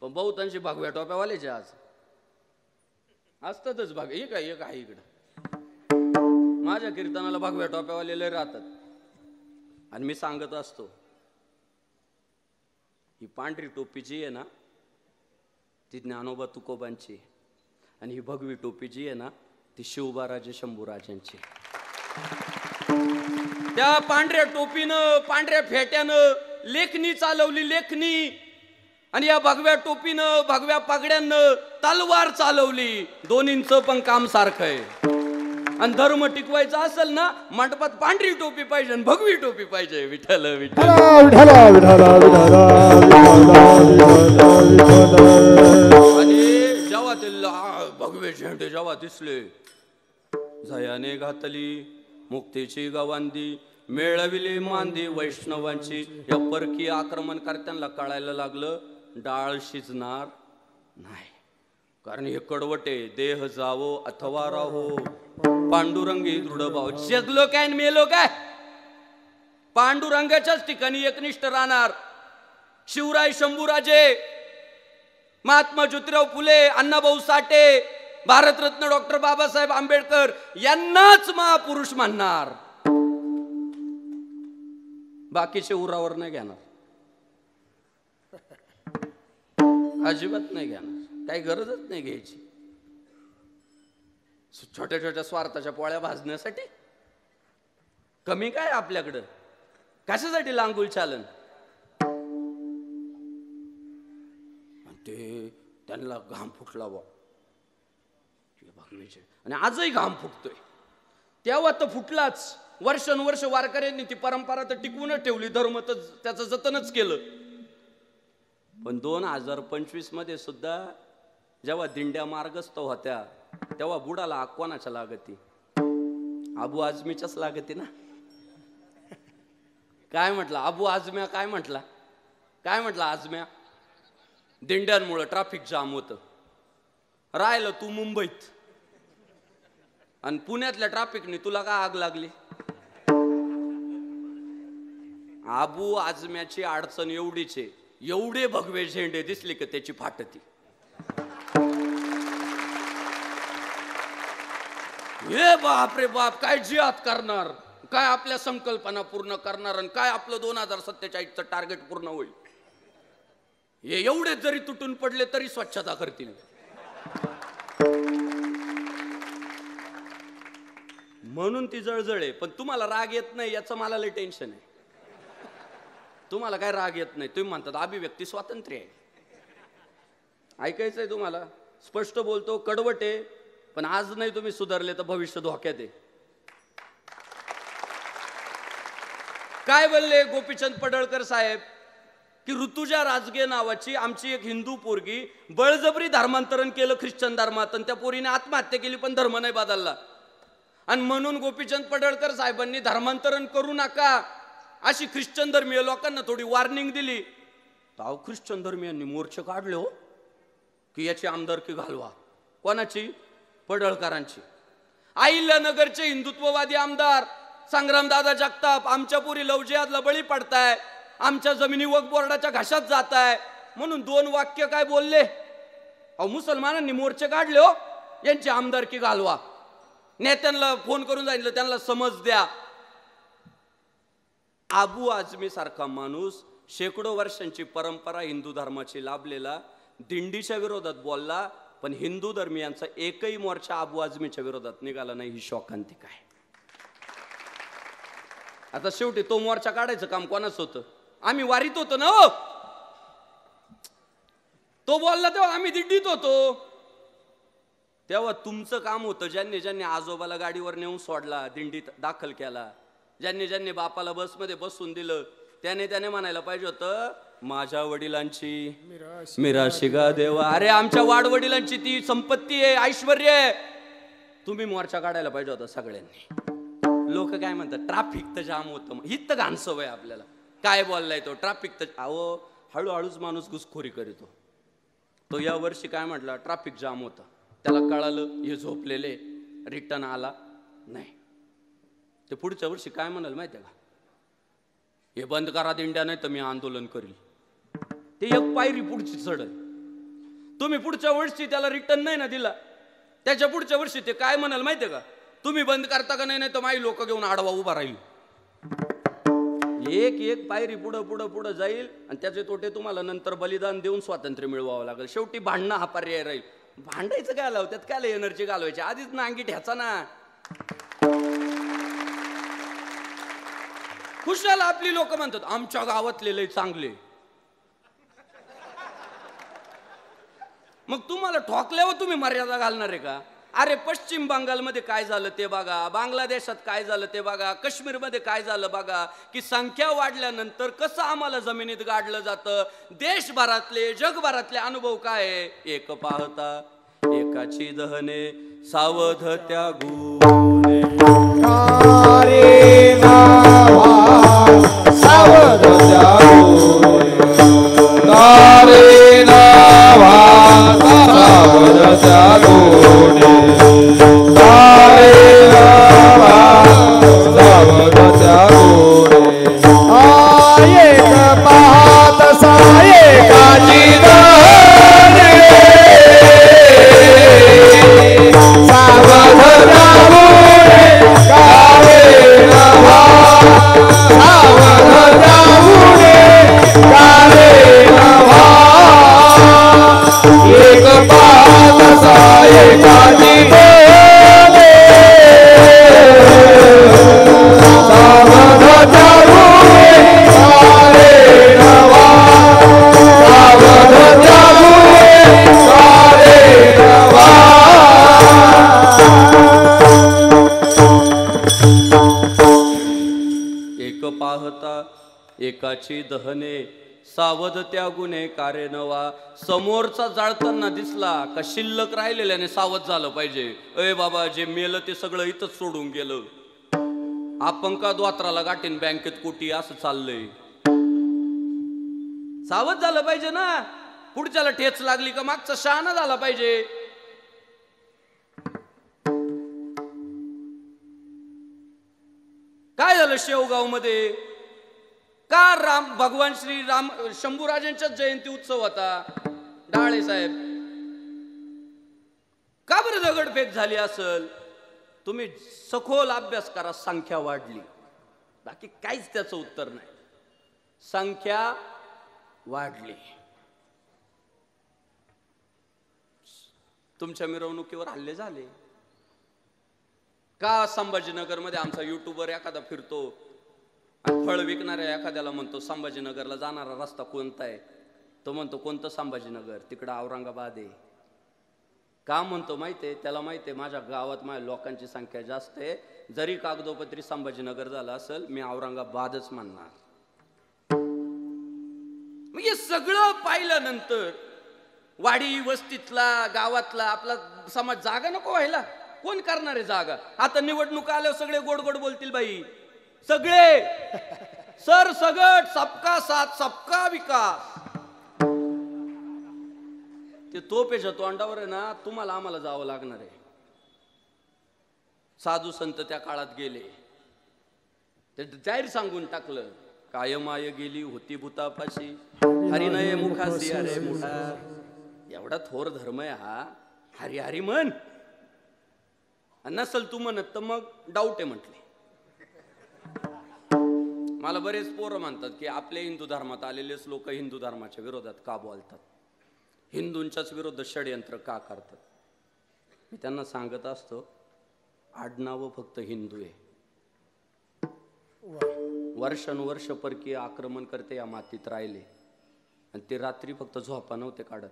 पण बहुतांशी भगव्या टोप्यावालेचे आज असतातच. भाग एक आहे इकडं माझ्या कीर्तनाला भगव्या टोप्यावाले लय राहतात. आणि मी सांगत असतो ही पांढरी टोपी जी आहे ना ती ज्ञानोबा तुकोबांची आहे. आणि ही भगवी टोपी जी आहे ना ती शिवबाराजे शंभूराजांची. त्या पांढऱ्या टोपीनं पांढऱ्या फेट्यानं लेखणी चालवली, लेखणी. आणि या भगव्या टोपीनं भगव्या पागड्यानं तलवार चालवली. दोन्हींचं पण काम सारखं आहे. आणि धर्म टिकवायचा असेल ना मंडपात पांढरी टोपी पाहिजे आणि भगवी टोपी पाहिजे. विठ्ठल विठ्ठल. आणि जेव्हा ते भगवे झेंडे जेव्हा दिसले, झयाने घातली मुक्तीची गवांदी, मेळविली मांदी वैष्णवांची. या परकीय आक्रमणकर्त्यांना कळायला लागलं डाळ शिजणार नाही, कारण हे कडवटे. देह जावो अथवा राहो पांडुरंगी दृढ भाव. जगलो काय आणि मेलो काय, पांडुरंगाच्याच ठिकाणी एकनिष्ठ राहणार. शिवराय शंभूराजे, महात्मा ज्योतिराव फुले, अण्णाभाऊ साठे, भारतरत्न डॉक्टर बाबासाहेब आंबेडकर यांनाच महापुरुष म्हणणार. बाकीचे उरावर नाही घेणार, अजिबात नाही घेणार. काही गरजच नाही घ्यायची. छोट्या छोट्या स्वार्थाच्या पोळ्या भाजण्यासाठी कमी काय आपल्याकडं, कशासाठी लांगुल चालन. ते त्यांना घाम फुटला बा भगवीचे. आणि आजही घाम फुटतोय. तेव्हा तर फुटलाच. वर्षानुवर्ष वारकऱ्यांनी ती परंपरा तर टिकवूनच ठेवली, धर्म तर त्याचं जतनच केलं. पण 2025 मध्ये सुद्धा जेव्हा दिंड्या मार्गस्थ होत्या तेव्हा बुडाला कोणाच्या लागती, अबू आझमीच्याच लागती ना. काय म्हटलं अबू आझम्या, काय म्हटला, काय म्हटलं आझम्या, दिंड्यांमुळे ट्रॅफिक जाम होतं. राहिलं तू मुंबईत आणि पुण्यातल्या ट्रॅफिकने तुला का आग लागली. अबू आझम्याची अडचण एवढीच आहे, एवढे भगवे झेंडे दिसले की त्याची फाटती. हे बाप रे बाप, काय जिहाद करणार, काय आपल्या संकल्पना पूर्ण करणार आणि काय आपलं 2047चं टार्गेट पूर्ण होईल. हे एवढे जरी तुटून पडले तरी स्वच्छता करतील. म्हणून ती जळजळे. पण तुम्हाला राग येत नाही याचं मला लय टेन्शन आहे. तुम्हाला काय राग येत नाही, तुम्ही म्हणतात अभिव्यक्ती स्वातंत्र्य आहे. ऐकायचंय तुम्हाला, स्पष्ट बोलतो, कडवट आहे. पण आज नाही तुम्ही सुधारले तर भविष्य धोक्यात आहे. काय बोलले गोपीचंद पडळकर साहेब की ऋतुजा राजगे नावाची आमची एक हिंदू पोरगी बळजबरी धर्मांतरण केलं ख्रिश्चन धर्मात आणि त्या पोरीने आत्महत्या केली पण धर्म नाही बदलला. आणि म्हणून गोपीचंद पडळकर साहेबांनी धर्मांतरण करू नका अशी ख्रिश्चन धर्मीय लोकांना थोडी वॉर्निंग दिली. तर ख्रिश्चन धर्मीयांनी मोर्चे काढले हो की याची आमदारकी घालवा. कोणाची? पडळकरांची. अहिल्यानगरचे हिंदुत्ववादी आमदार संग्रामदादा जगताप आमच्या पुरी लव जिहादला बळी पडताय, आमच्या जमिनी वक्फ बोर्डाच्या घशात जाताय म्हणून 2 वाक्य काय बोलले. अहो मुसलमानांनी मोर्चे काढले हो, यांची आमदारकी घालवा. नेत्यांना फोन करून सांगितलं त्यांना समज द्या. अबू आझमी सारखा माणूस शेकडो वर्षांची परंपरा हिंदू धर्माची लाभलेला दिंडीच्या विरोधात बोलला, पण हिंदू धर्मियांचा एकही मोर्चा अबू आझमीच्या विरोधात निघाला नाही. ही शोकांतिक आहे. आता शेवटी तो मोर्चा काढायचं काम कोणाच होतं? आम्ही वारीत होतो ना हो. तो बोलला तेव्हा आम्ही दिंडीत होतो. तेव्हा तुमचं काम होतं, ज्यांनी ज्यांनी आजोबाला गाडीवर नेऊन सोडला, दिंडीत दाखल केला, ज्यांनी ज्यांनी बापाला बसमध्ये बसून दिलं, त्याने म्हणायला पाहिजे होतं माझ्या वडिलांची मिराशी गा देवा. अरे आमच्या वाडवडिलांची ती संपत्ती आहे, ऐश्वर्य आहे. तुम्ही मोर्चा काढायला पाहिजे होता सगळ्यांनी. लोक काय म्हणतात ट्रॅफिक तर जाम होतं. ही तर घाण सवय आपल्याला. काय बोललाय तो ट्रॅफिक तर. अहो हळूहळूच माणूस घुसखोरी करीतो. तो या वर्षी काय म्हटला ट्रॅफिक जाम होतं. त्याला कळालं हे झोपलेले, रिटर्न आला नाही. ते पुढच्या वर्षी काय म्हणाल माहितीये का? हे बंद करा दिंड्या नाही तर मी आंदोलन करील. ते एक पायरी पुढची चढल. तुम्ही पुढच्या वर्षी त्याला रिटर्न नाही ना दिला, त्याच्या पुढच्या वर्षी ते काय म्हणाल माहितीये का? तुम्ही बंद करता का नाही तर माझी लोक घेऊन आडवा उभा राहील. एक एक पायरी पुढं पुढं पुढं जाईल आणि त्याचे तोटे तुम्हाला नंतर बलिदान देऊन स्वातंत्र्य मिळवावं लागेल. शेवटी भांडणं हा पर्याय राहील. भांडायचं काय लाव, त्यात काय एनर्जी घालवायची, आधीच नांगी ठ्याचा ना. खुशाला आपली लोक म्हणतात आमच्या गावातले लय चांगले. मग तुम्हाला ठोकल्यावर तुम्ही मर्यादा घालणार आहे का? अरे पश्चिम बंगालमध्ये काय झालं ते बघा, बांगलादेशात काय झालं ते बघा, काश्मीरमध्ये काय झालं बघा, की संख्या वाढल्यानंतर कसं आम्हाला जमिनीत गाडलं जातं. देशभरातले जगभरातले अनुभव काय आहे? एक पाहता एकाची दहने सावध त्या गुणे. सावध त्या गुणे. तारे नावा सावध त्या गुणे. तारे नावा सावध त्या गुणे. एक पाहत सायकाची दहने सावध त्या गुणे. काळे नवा सावध त्या गुणे. काळे नवा एक पाहत सायकाची दहने सावध त्या गुणे. काळे नवा सावध त्या गुणे. काळे नवा. एक पाहता एकाची दहने सावध त्या गुन्हे कारे नवा. समोरचा जाळताना दिसला का शिल्लक राहिलेल्याने सावध झालं पाहिजे. अय बाबा, जे मेलं ते सगळं इथंच सोडून गेलं. आपण का द्वात्राला गाठीन बँकेत कोटी असं चाललंय. सावध झालं पाहिजे ना. पुढच्याला ठेच लागली का मागचा शहाणा झाला पाहिजे. काय झालं शेवगाव मध्ये? का भगवान श्री राम शंभूराजांच्या जयंती उत्सव होता. डाळे साहेब का बरं दगडफेक झाली असेल? तुम्ही सखोल अभ्यास करा. संख्या वाढली, बाकी काहीच त्याचं उत्तर नाही. संख्या वाढली. तुमच्या मिरवणुकीवर हल्ले झाले का? संभाजीनगर मध्ये आमचा युट्यूबर एखादा फिरतो आणि फळ विकणाऱ्या एखाद्याला म्हणतो संभाजीनगरला जाणारा रस्ता कोणता आहे? तो म्हणतो कोणतं संभाजीनगर? तिकडं औरंगाबाद आहे. का म्हणतो माहितीये? त्याला माहितीये माझ्या गावात माझ्या लोकांची संख्या जास्त आहे. जरी कागदोपत्री संभाजीनगर झालं असेल, मी औरंगाबादच म्हणणार. मग हे सगळं पाहिल्यानंतर वाडी वस्तीतला गावातला आपला समाज जागा नको व्हायला? कोण करणार आहे जागा? आता निवडणूक आल्यावर सगळे गोड गोड बोलतील बाई. सगळे सर सगट सबका साथ सबका विकास. ते तोपेच्या तोंडावर आहे ना, तुम्हाला आम्हाला जावं लागणार आहे. साधू संत त्या काळात गेले, ते जाहीर सांगून टाकलं, काय माय गेली होती भूतापाशी, हरिनये मुखासी अरे मुठा. एवढा थोर धर्म आहे हा. हरी हरी म्हण. नसल तू म्हणत तर मग डाऊट आहे म्हटले. मला बरेच पोरं म्हणतात की आपल्या हिंदू धर्मात आलेलेच लोक हिंदू धर्माच्या विरोधात का बोलतात, हिंदूंच्याच विरोधात षडयंत्र का करतात. मी त्यांना सांगत असतो, आडनाव फक्त हिंदू आहे. वर्षानुवर्ष परकीय आक्रमण करते या मातीत राहिले आणि ते रात्री फक्त झोपा नव्हते काढत.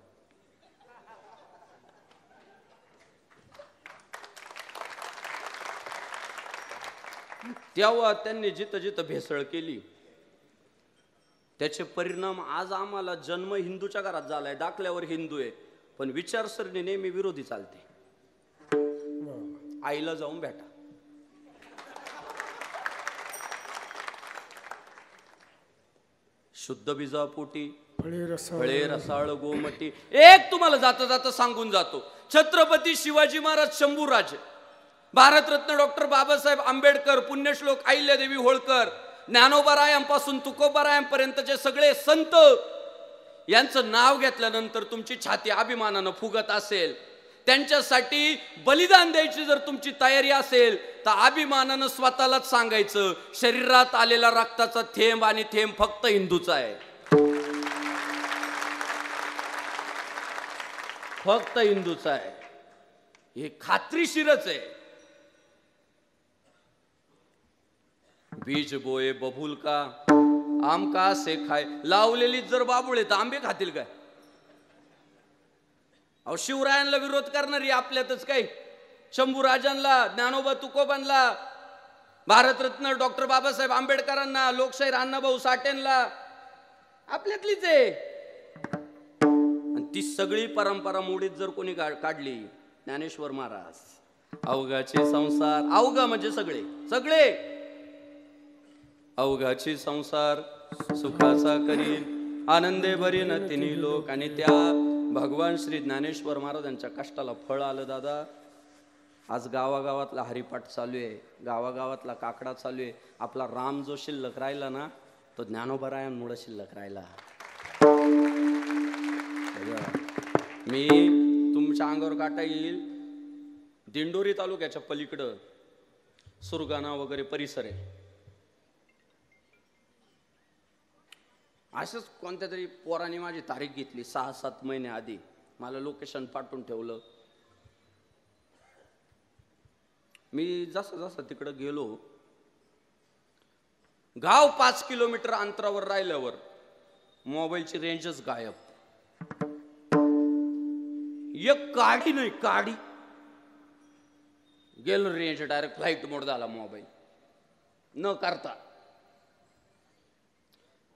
तेव्हा त्यांनी जिथं जिथं भेसळ केली त्याचे परिणाम आज आम्हाला जन्म हिंदूच्या घरात झालाय, दाखल्यावर हिंदू आहे, पण विचारसरणी नेहमी विरोधी चालते. आईला जाऊन भेटा. शुद्ध बीजापोटी फळे रसाळ गोमटी. एक तुम्हाला जाता जाता सांगून जातो, छत्रपती शिवाजी महाराज शंभूराज, भारतरत्न डॉक्टर बाबासाहेब आंबेडकर, पुण्यश्लोक अहिल्यादेवी होळकर, ज्ञानोबारायांपासून तुकोबारायांपर्यंतचे सगळे संत यांचं नाव घेतल्यानंतर तुमची छाती अभिमानानं फुगत असेल त्यांच्यासाठी बलिदान द्यायची जर तुमची तयारी असेल तर अभिमानानं स्वतःलाच सांगायचं, शरीरात आलेला रक्ताचा थेंब आणि थेंब फक्त हिंदूचा आहे, फक्त हिंदूचा आहे, हे खात्रीशीरच आहे. बीज बोये बबूल का आम का से खाय, लावलेली जर बाबुळे तर आंबे खातील काय? अहो शिवरायांना विरोध करणारी आपल्यातच काय, शंभूराजांना, ज्ञानोबा तुकोबांना, भारतरत्न डॉक्टर बाबासाहेब आंबेडकरांना, लोकशाहीर अण्णाभाऊ साठेंना आपल्यातलीच आहे. आणि ती सगळी परंपरा मोडीत जर कोणी काढली, ज्ञानेश्वर महाराज, अवघाचे संसार, अवघा म्हणजे सगळे सगळे, अवघाची संसार सुखाचा करीन, आनंदे भरीन तिन्ही लोक. आणि त्या भगवान श्री ज्ञानेश्वर महाराजांच्या कष्टाला फळ आलं दादा. आज गावागावातला हरिपाठ चालू आहे, गावागावातला काकडा चालू आहे. आपला राम जो शिल्लक राहिला ना, तो ज्ञानोबरायांमुळे शिल्लक राहिला. मी तुमच्या अंगावर काटा येईल, दिंडोरी तालुक्याच्या पलीकडं सुरगाणा वगैरे परिसर आहे. असंच कोणत्या तरी पोराने माझी तारीख घेतली 6-7 महिने आधी, मला लोकेशन पाठवून ठेवलं. मी जसं जसं तिकडं गेलो, गाव 5 किलोमीटर अंतरावर राहिल्यावर मोबाईलची रेंजच गायब. एक काडी नाही, काडी गेलो रेंज, डायरेक्ट फ्लाईट मोड झाला मोबाईल न करता.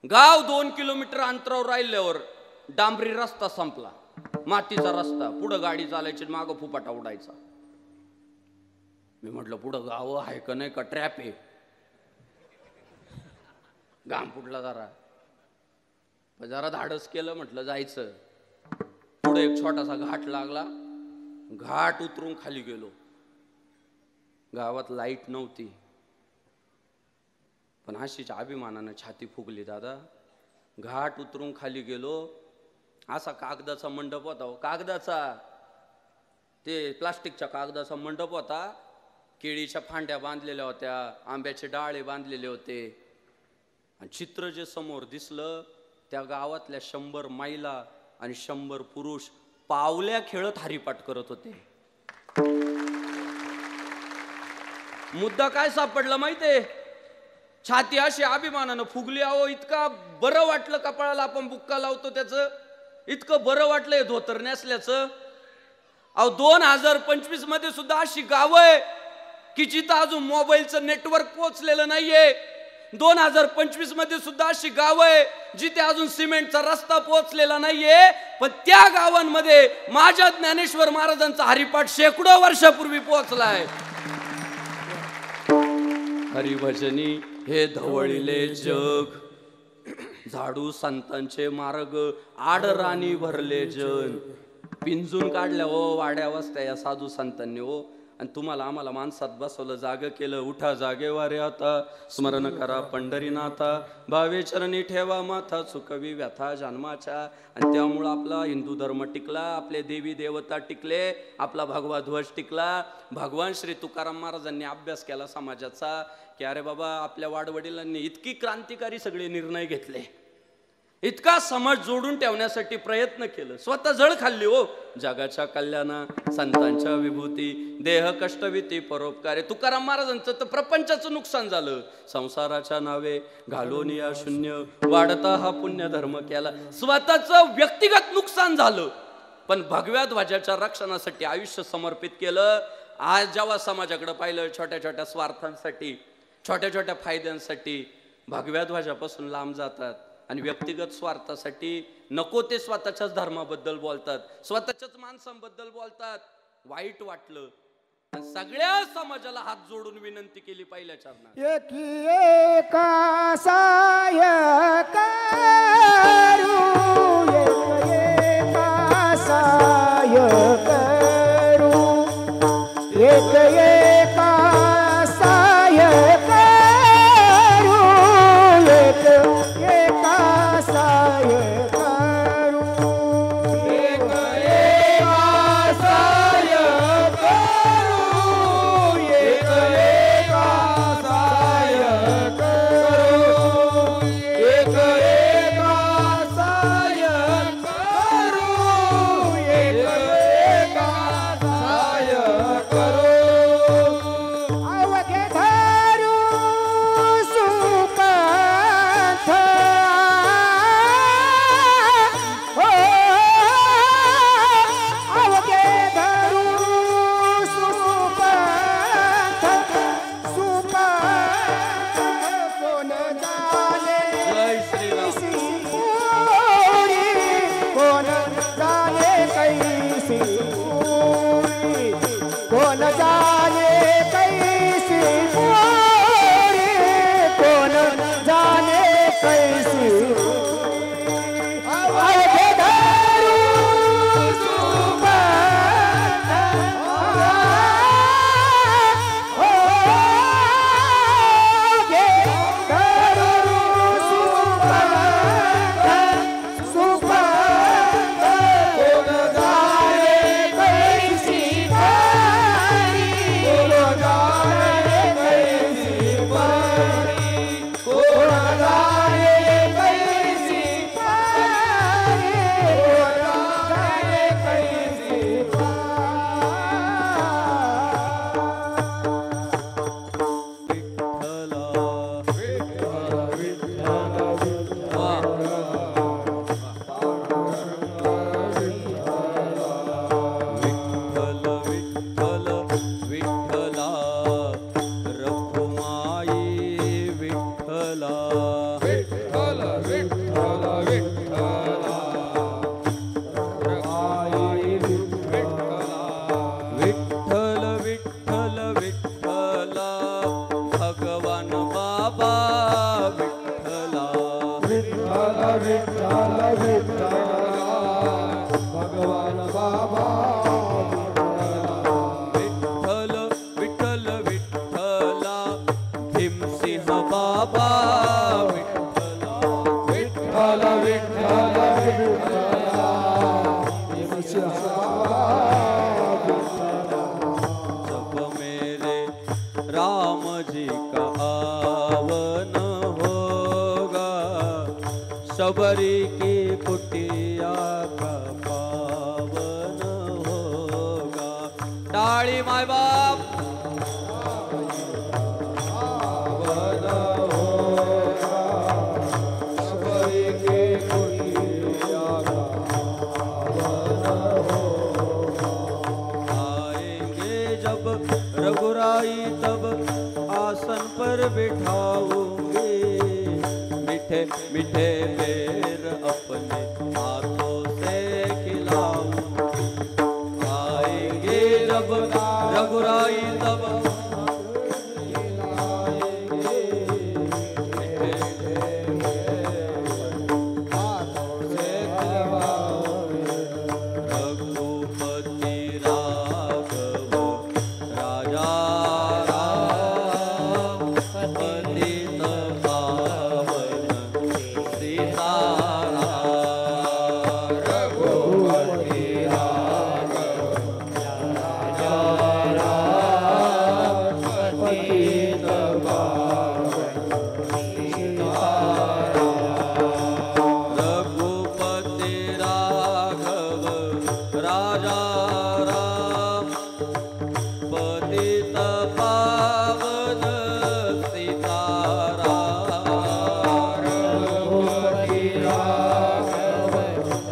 गाव 2 किलोमीटर अंतरावर राहिल्यावर डांबरी रस्ता संपला, मातीचा रस्ता, पुढं गाडी चालायची, मागं फुपाटा उडायचा. मी म्हटलं पुढं गाव आहे का नाही का, ट्रॅप आहे. घाम फुटला जरा धाडस केलं, म्हटलं जायचं. पुढे एक छोटासा घाट लागला, घाट उतरून खाली गेलो. गावात लाईट नव्हती, पण अशीच अभिमानानं छाती फुगली दादा. घाट उतरून खाली गेलो, असा कागदाचा मंडप होता, कागदाचा, ते प्लास्टिकच्या कागदाचा मंडप होता. केळीच्या फांड्या बांधलेल्या होत्या, आंब्याचे डाळे बांधलेले होते. आणि चित्र जे समोर दिसलं, त्या गावातल्या 100 महिला आणि 100 पुरुष पावल्या खेळत हरिपाठ करत होते. मुद्दा काय सापडला माहितीये? छाती अशी अभिमानानं फुगली. अहो इतका बरं वाटलं कपाळाला आपण बुक्का लावतो त्याचं, इतकं बरं वाटलंय धोतर नेसल्याचं. अहो 2025 मध्ये सुद्धा अशी गावं आहे की जिथं अजून मोबाईलचं नेटवर्क पोहोचलेलं नाहीये. 2025 मध्ये सुद्धा अशी गावं आहे जिथे अजून सिमेंटचा रस्ता पोहोचलेला नाहीये. पण त्या गावांमध्ये माझ्या ज्ञानेश्वर महाराजांचा हरिपाठ शेकडो वर्षापूर्वी पोहोचलाय. हरिभजनी हे धवळीले जग, झाडू संतांचे मार्ग, आडराणी भरले जन. पिंजून काढल्या हो वाड्या वस्त्या या साधू संतांनी हो. आणि तुम्हाला आम्हाला माणसात बसवलं, जाग केलं. उठा जागेवारे आता, स्मरण करा पंढरीनाथा, भावे चरणी ठेवा माथा, चुकवी व्यथा जन्माच्या. आणि त्यामुळं आपला हिंदू धर्म टिकला, आपले देवी देवता टिकले, आपला भगवा ध्वज टिकला. भगवान श्री तुकाराम महाराजांनी अभ्यास केला समाजाचा की अरे बाबा, आपल्या वाडवडिलांनी इतकी क्रांतिकारी सगळे निर्णय घेतले, इतका समाज जोडून ठेवण्यासाठी प्रयत्न केलं, स्वतः जळ खाल्ली हो. जगाच्या कल्याणा संतांच्या विभूती, देह कष्टविती परोपकारे. तुकाराम महाराजांचं तर प्रपंचाचं नुकसान झालं, संसाराच्या नावे घालून या शून्य, वाढता हा पुण्य धर्म केला. स्वतःचं व्यक्तिगत नुकसान झालं, पण भगव्या ध्वजाच्या रक्षणासाठी आयुष्य समर्पित केलं. आज जेव्हा समाजाकडे पाहिलं, छोट्या छोट्या स्वार्थांसाठी, छोट्या छोट्या फायद्यांसाठी भगव्या ध्वजापासून लांब जातात आणि व्यक्तिगत स्वार्थासाठी नको ते स्वतःच्याच धर्माबद्दल बोलतात, स्वतःच्याच माणसांबद्दल बोलतात. वाईट वाटलं आणि सगळ्या समाजाला हात जोडून विनंती केली पहिल्या चरणात, एका साय करू, एका साय करू, एका साय करू, एका साय करू, एका साय विठ्ठला विठ्ठल विठ्ठल विठ्ठला रमाई विठ्ठला विठ्ठल विठ्ठल विठ्ठला भगवान बाबा विठ्ठला विठ्ठल विठ्ठल विठ्ठला भगवान बाबा विठ्ठल विठ्ठल विठ्ठला भीमसिंह बाबा विठ्ठला विठ्ठल विठ्ठल विठ्ठला जब मेरे राम जी का आवन होगा शबरी की कुटिया का पावन होगा टाळी माय बाप आएंगे जब रघुराई तब आसन पर बिठाऊंगे मीठे मीठे पैर अपने हाथों से खिलाऊंगे आएंगे जब रघुराई तब रघुपति राघव राजा राम पतित पावन सीताराम रघुपति रघुपति राघव राजा राम पतित पावन सीताराम रघुपति राघव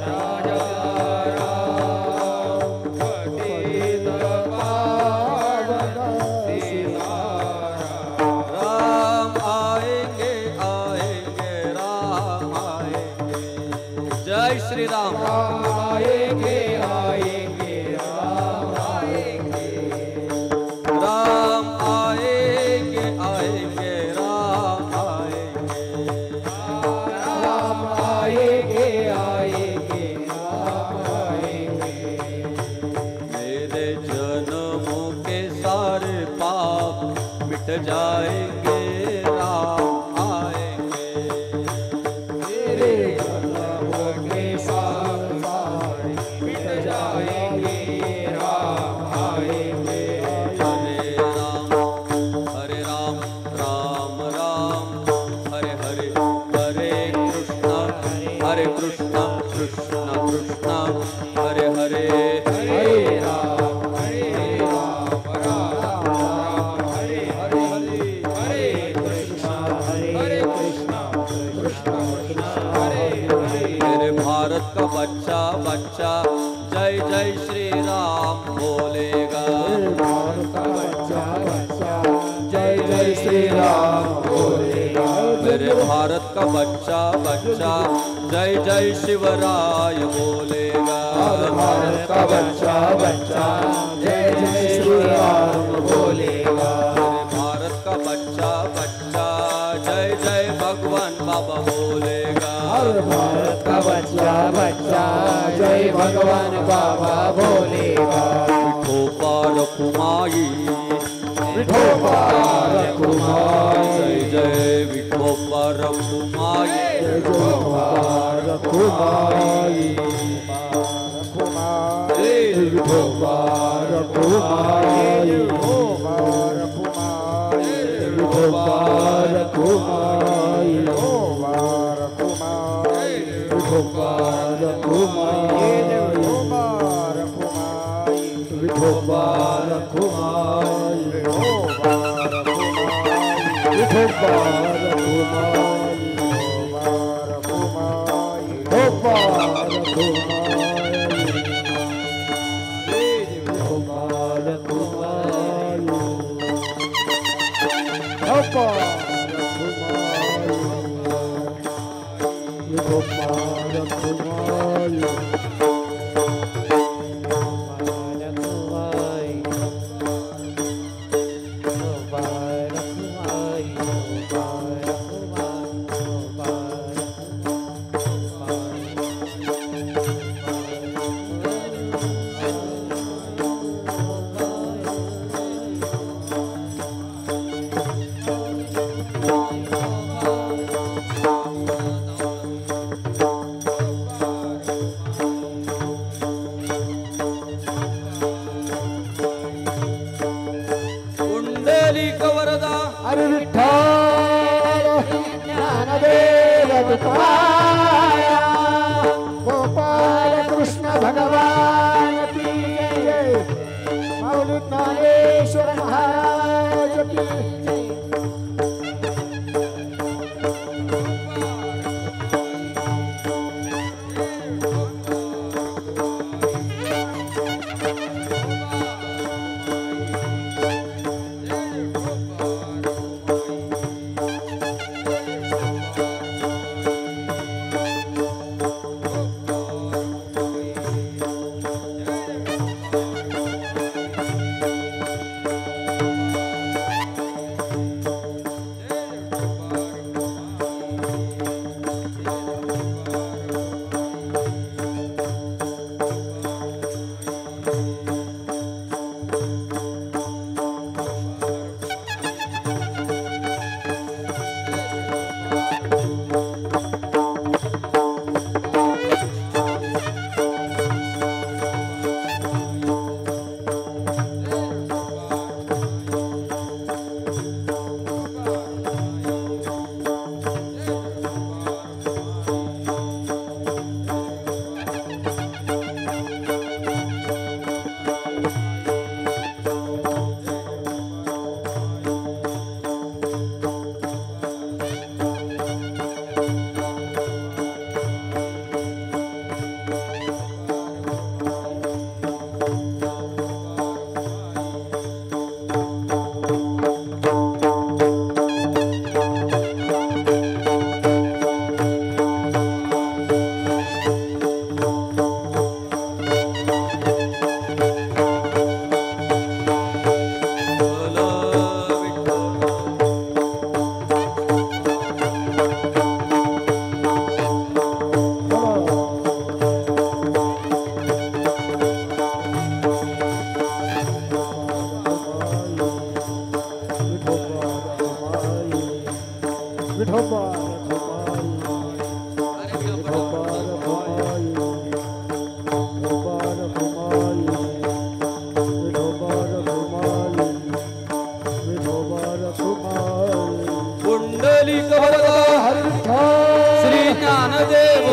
राजा राम पतित पावन सीताराम राम आएंगे आएंगे राम आएंगे जय श्री राम आएंगे आएंगे राम आएंगे राम आएंगे आएंगे राम आएंगे राम आएंगे आएंगे राम आएंगे मेरे जन्मों के सारे पाप मिट जाएंगे राम आएंगे तेरे जन्मों के साथ सारे मिट जाएंगे राम आएंगे हरे राम राम राम हरे हरे हरे कृष्ण कृष्ण कृष्ण हरे हरे हरे राम राम राम हरे हरे हरे कृष्ण कृष्ण कृष्ण हरे हरे मेरे भारत का बच्चा बच्चा जय जय श्री राम बोलेगा भारत का बच्चा बच्चा जय जय श्री राम बोलेगा मेरे भारत का बच्चा बच्चा जय जय शिवराय बोलेगा भारत का बच्चा बच्चा जय जय श्री राम बोलेगा मेरे भारत का बच्चा बच्चा जय जय भगवान बाबा बोलेगा भारत का बच्चा बच्चा जय भगवान बाबा बोलेगा विठोबा रखुमाई विठोबा रखुमाई जय जय विठोबा रखुमाई विठोबा रखुमाई विठोबा रखुमाई विठोबा रखुमाई विठोबा रखुमाई विठोबा रखुमाई विठोबा रखुमाई विठोबा रखुमाई विठोबा रखुमाई पुंडलिक वरदा हरी विठ्ठल ज्ञानदेव तुकारा गोपाल कृष्ण भगवान की जय माऊली ज्ञानेश्वर महाराज की जय पुंडलिक वरदा श्री ज्ञानदेव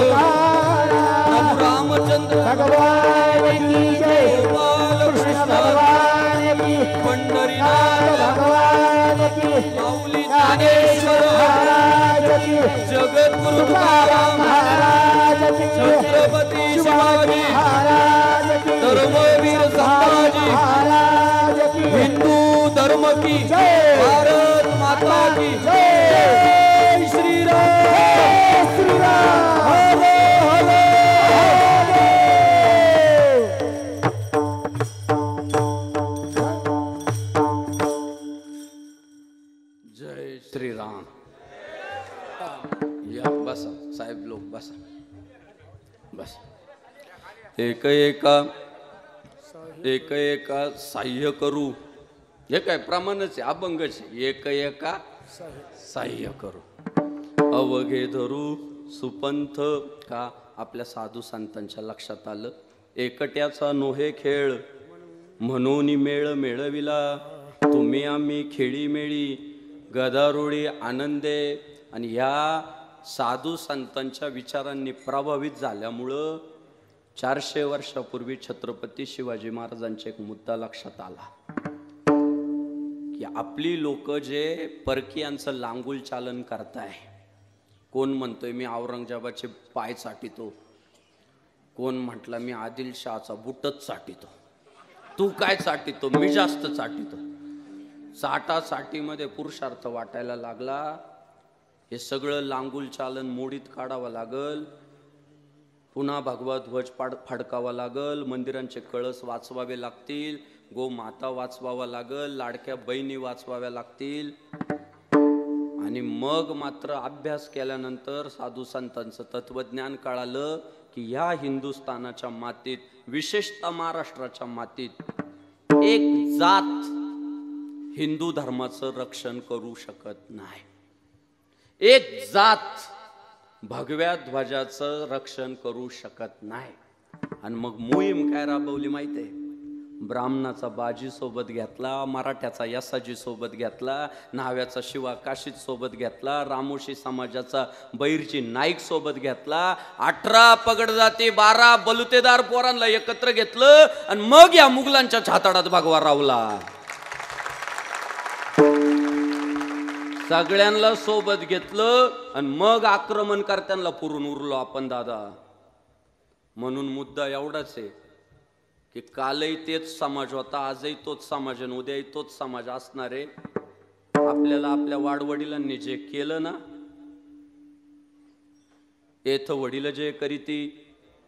प्रभु रामचंद्र भगवान की जय गोपाल कृष्ण कृष्ण भगवान की पंढरीनाथ भगवान की माऊली ज्ञानेश्वर महाराज की जगद्गुरु तुकाराम महाराज की छत्रपती शिवाजी महाराज की धर्मवीर संभाजी महाराज की हिंदू धर्म की जय भारत माता की जय श्री राम जय श्री राम हरे हरे जय श्री राम या बसा साहेब लोक बसा बस एक एका सहाय्य करू हे काय प्रमाणच आहे अभंगच एक सहाय्य करू अवघे धरू सुपंथ का आपल्या साधू संतांच्या लक्षात आलं एकट्याचा नोहे खेळ म्हणून मेळ मेळविला तुम्ही आम्ही खेळीमेळी गदारोळी आनंदे आणि ह्या साधू संतांच्या विचारांनी प्रभावित झाल्यामुळं 400 वर्षापूर्वी छत्रपती शिवाजी महाराजांचा एक मुद्दा लक्षात आला की आपली लोक जे परकीयांचं लांगुल चालन करताय कोण म्हणतोय मी औरंगजेबाचे पाय चाटितो कोण म्हटलं मी आदिलशहाचा बुटच चाटितो तू काय चाटितो मी जास्त चाटितो चाटाचाटीमध्ये पुरुषार्थ वाटायला लागला हे सगळं लांगुल चालन मोडीत काढावं लागल, पुन्हा भगवा ध्वज फाडकावा लागल, मंदिरांचे कळस वाचवावे लागतील, गोमाता वाचवावा लागल, लाडक्या बहिणी वाचवाव्या लागतील. आणि मग मात्र अभ्यास केल्यानंतर साधू संतांचं तत्वज्ञान कळालं की या हिंदुस्थानाच्या मातीत, विशेषतः महाराष्ट्राच्या मातीत एक जात हिंदू धर्माचं रक्षण करू शकत नाही. एक जात भगव्या ध्वजाचं रक्षण करू शकत नाही. आणि मग मोहीम काय राबवली माहिती आहे? ब्राह्मणाचा बाजी सोबत घेतला, मराठ्याचा यसाजी सोबत घेतला, न्हाव्याचा शिवा काशीत सोबत घेतला, रामोशी समाजाचा बैरची नाईक सोबत घेतला, 18 पगड जाती 12 बलुतेदार पोरांना एकत्र घेतलं आणि मग या मुघलांच्या छाताडात भगवा रावला. सगळ्यांना सोबत घेतलं आणि मग आक्रमणकर्त्यांना पुरून उरलो आपण दादा. म्हणून मुद्दा एवढाच आहे की कालही तेच समाज होता, आजही तोच समाज आणि उद्याही तोच समाज असणार आहे. आपल्याला आपल्या वाडवडिलांनी जे केलं ना, येथ वडील जे करीती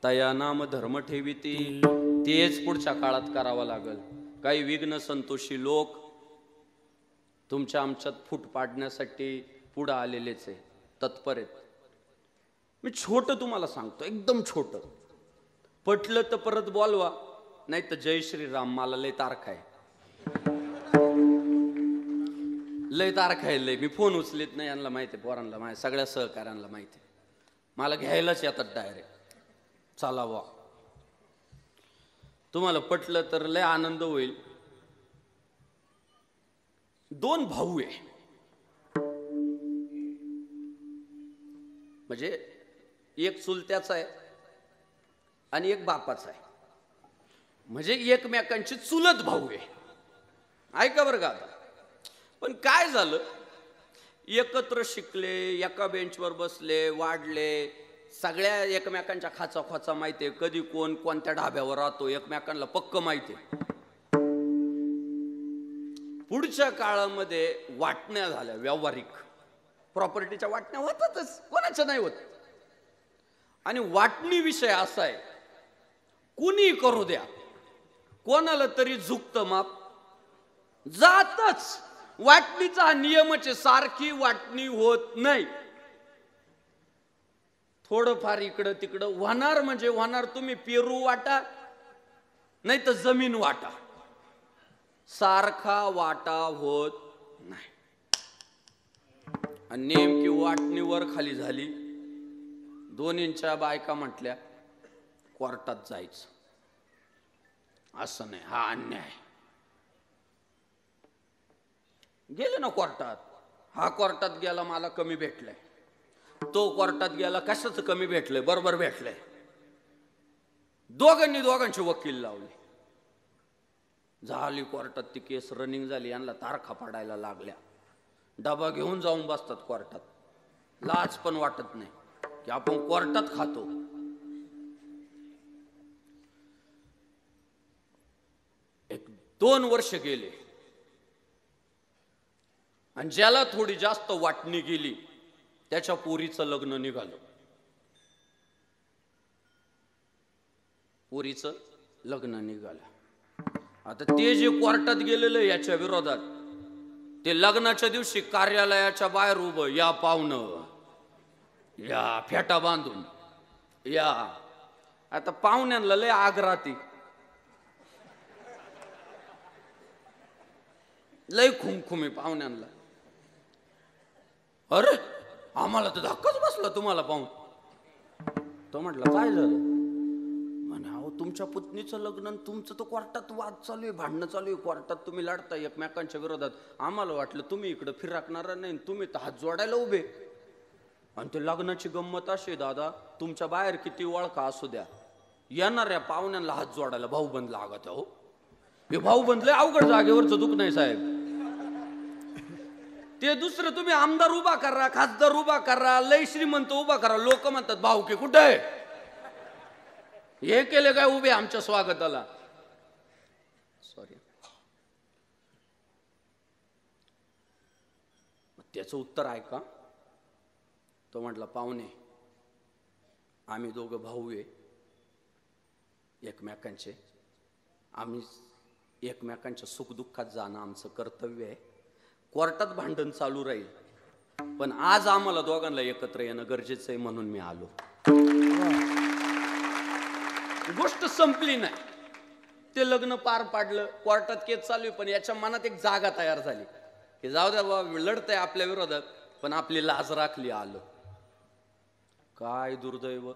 तया नाम धर्म ठेवीती, तेच पुढच्या काळात करावं लागल. काही विघ्न संतोषी लोक तुमच्या आमच्यात फूट पाडण्यासाठी पुढं आलेलेच आहे, तत्पर आहेत. मी छोटं तुम्हाला सांगतो, एकदम छोटं. पटलं तर परत बोलवा, नाही तर जय श्रीराम. मला लय तारखा आहे, लय तारखा आहे, लय. मी फोन उचलीत नाही, यांना माहिती आहे, पोरांना माहिती, सगळ्या सहकार्यांना माहिती आहे. मला घ्यायलाच येतात डायरेक्ट. चला वा, तुम्हाला पटलं तर लय आनंद होईल. 2 भाऊ आहे, म्हणजे एक चुलत्याचा आहे आणि एक बापाचा आहे, म्हणजे एकमेकांचे चुलत भाऊ आहे. ऐका बरं का. आता पण काय झालं, एकत्र शिकले, एका बेंचवर बसले, वाढले, सगळ्या एकमेकांच्या खाचा खोचा माहिती आहे, कधी कोण कोणत्या ढाब्यावर राहतो एकमेकांना पक्क माहिती आहे. पुढच्या काळामध्ये वाटण्या झाल्या, व्यावहारिक प्रॉपर्टीच्या वाटण्या होतातच, कोणाच्या नाही होत. आणि वाटणी विषय असा आहे, कुणी करू द्या, कोणाला तरी झुकतं माप जातच. वाटणीचा हा नियमच आहे, सारखी वाटणी होत नाही. थोडंफार इकडं तिकडं होणार म्हणजे होणार. तुम्ही पेरू वाटा नाही तर जमीन वाटा, सारखा वाटा होत नाही. आणि नेमकी वाटणी वर खाली झाली. दोन्हींच्या बायका म्हटल्या कोर्टात जायचं. असं नाही, हा अन्याय. गेले ना कोर्टात. हा कोर्टात गेला, मला कमी भेटलंय. तो कोर्टात गेला, कशाच कमी भेटलंय, बरोबर भेटलंय. दोघांची वकील लावले. झाली कोर्टात ती केस रनिंग झाली. यांना तारखा पाडायला लागल्या. डबा घेऊन जाऊन बसतात कोर्टात. लाज पण वाटत नाही की आपण कोर्टात खातो. एक 2 वर्ष गेले आणि ज्याला थोडी जास्त वाटणी गेली त्याच्या पोरीचं लग्न निघालं. पोरीचं लग्न निघालं. आता ते जे कोर्टात गेलेलं याच्या विरोधात, ते लग्नाच्या दिवशी कार्यालयाच्या बाहेर उभं, या पाहुणं या, फेटा बांधून या. आता पाहुण्यांना लय आग राहते, लय खुमखुमी पाहुण्यांना. अरे आम्हाला तर धक्काच बसला तुम्हाला पाहून. तो म्हटलं काय झालं? म्हणे अहो तुमच्या पुतणीचं लग्न, तुमचं तर कोर्टात वाद चालू आहे, भांडणं चालू आहे कोर्टात, तुम्ही लढताय एकमेकांच्या विरोधात. आम्हाला वाटलं तुम्ही इकडं फिरकणार नाही, तुम्ही तर हात जोडायला उभे. आणि ते लग्नाची गंमत अशी दादा, तुमच्या बाहेर किती ओळखा असू द्या, येणाऱ्या पाहुण्यांना हात जोडायला भाऊबंद लागत. हो हे भाऊबंद लय अवघड जागेवरचं दुख नाही साहेब. ते दुसरं तुम्ही आमदार उभा करा, खासदार उभा करा, लय श्रीमंत उभा करा, लोक म्हणतात भाऊके कुठे आहे, हे केले काय उभे आमच्या स्वागताला. सॉरी. त्याचं उत्तर ऐका. तो म्हटला, पाहुणे आम्ही दोघं भाऊ आहे एकमेकांचे, आम्ही एकमेकांच्या सुखदुःखात जाणं आमचं कर्तव्य आहे. कोर्टात भांडण चालू राहील, पण आज आम्हाला दोघांना एकत्र येणं गरजेचं आहे म्हणून मी आलो. गोष्ट संपली नाही. ते लग्न पार पाडलं, कोर्टात केस चालू आहे, पण याच्या मनात एक जागा तयार झाली की जाऊ द्या बाबा, लढतंय आपल्या विरोधात पण आपली लाज राखली. आलं. काय दुर्दैव,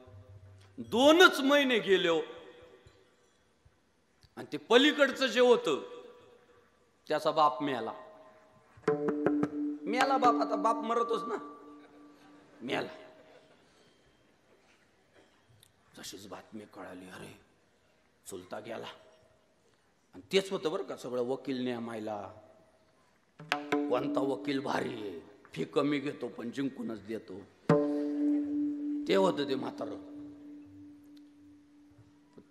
2च महिने गेले हो, आणि ते पलीकडचं जे होतं त्याचा बाप मेला. मेला बाप, आता बाप मरतोच ना, मेला. तशीच बातमी कळाली, अरे चुलता गेला. आणि तेच होतं बरं का सगळं, वकील न्यामायला, कोणता वकील भारी आहे, फी कमी घेतो पण जिंकूनच देतो, ते होतं ते म्हातारं.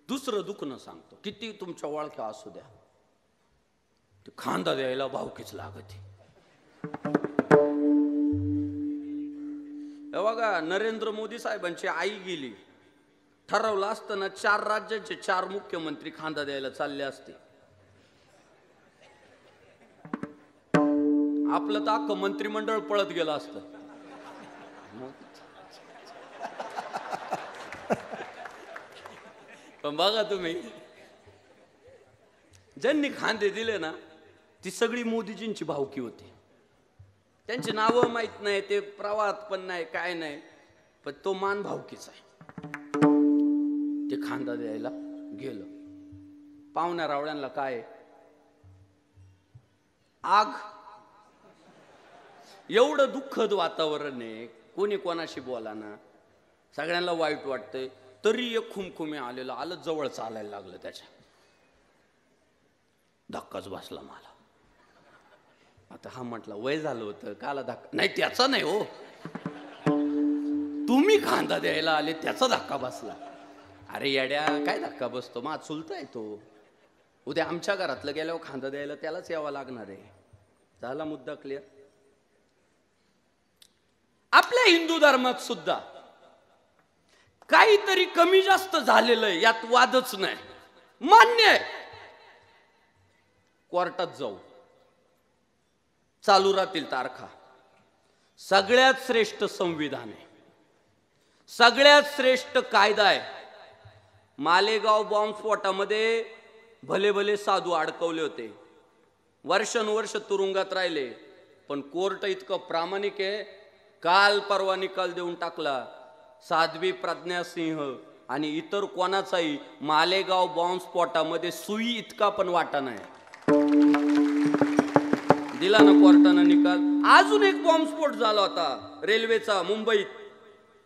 दुसरं दुखणं सांगतो, किती तुमच्या ओळख्या असू द्या, ते खांदा द्यायला भावकीच लागते. बघा, नरेंद्र मोदी साहेबांची आई गेली, ठरवलं असतं ना 4 राज्यांचे 4 मुख्यमंत्री खांदा द्यायला चालले असते. आपलं तर अख्खं मंत्रिमंडळ पळत गेलं असतं. पण बघा तुम्ही, ज्यांनी खांदे दिले ना ती सगळी मोदीजींची भावकी होती. त्यांची नावं माहित नाही, ते प्रवाहात पण नाही, काय नाही, पण तो मान भावकीचा आहे. ते खांदा द्यायला गेलं. पाहुण्या रावळ्यांना काय आग, एवढं दुःखद वातावरण आहे, कोणी कोणाशी बोलाना, सगळ्यांना वाईट वाटतंय, तरी एक खुमखुमे आलेलं आलं, जवळ चालायला लागलं. त्याच्या धक्काच बसला मला. आता हा म्हटला, वय झालं होतं, काला धक्का नाही, त्याचा नाही हो, तुम्ही खांदा द्यायला आले त्याचा धक्का बसला. अरे येड्या, काय धक्का बसतो, मा चुलता आहे तो, उद्या आमच्या घरातलं गेल्यावर खांदा द्यायला त्यालाच यावं लागणार आहे. झाला मुद्दा क्लिअर. आपल्या हिंदू धर्मात सुद्धा काहीतरी कमी जास्त झालेलं आहे, यात वादच नाही, मान्य आहे. कोर्टात जाऊ, चालू राहतील तारखा. सगळ्यात श्रेष्ठ संविधान आहे, सगळ्यात श्रेष्ठ कायदा आहे. मालेगाव बॉम्बस्फोटामध्ये भले भले साधू अडकवले होते, वर्षानुवर्ष तुरुंगात राहिले, पण कोर्ट इतकं प्रामाणिक आहे, काल परवा निकाल देऊन टाकला. साध्वी प्रज्ञा सिंह आणि इतर कोणाचाही मालेगाव बॉम्बस्फोटामध्ये सुई इतका पण वाटा नाही. दिला ना कोर्टानं निकाल. अजून एक बॉम्बस्फोट झाला होता रेल्वेचा मुंबईत,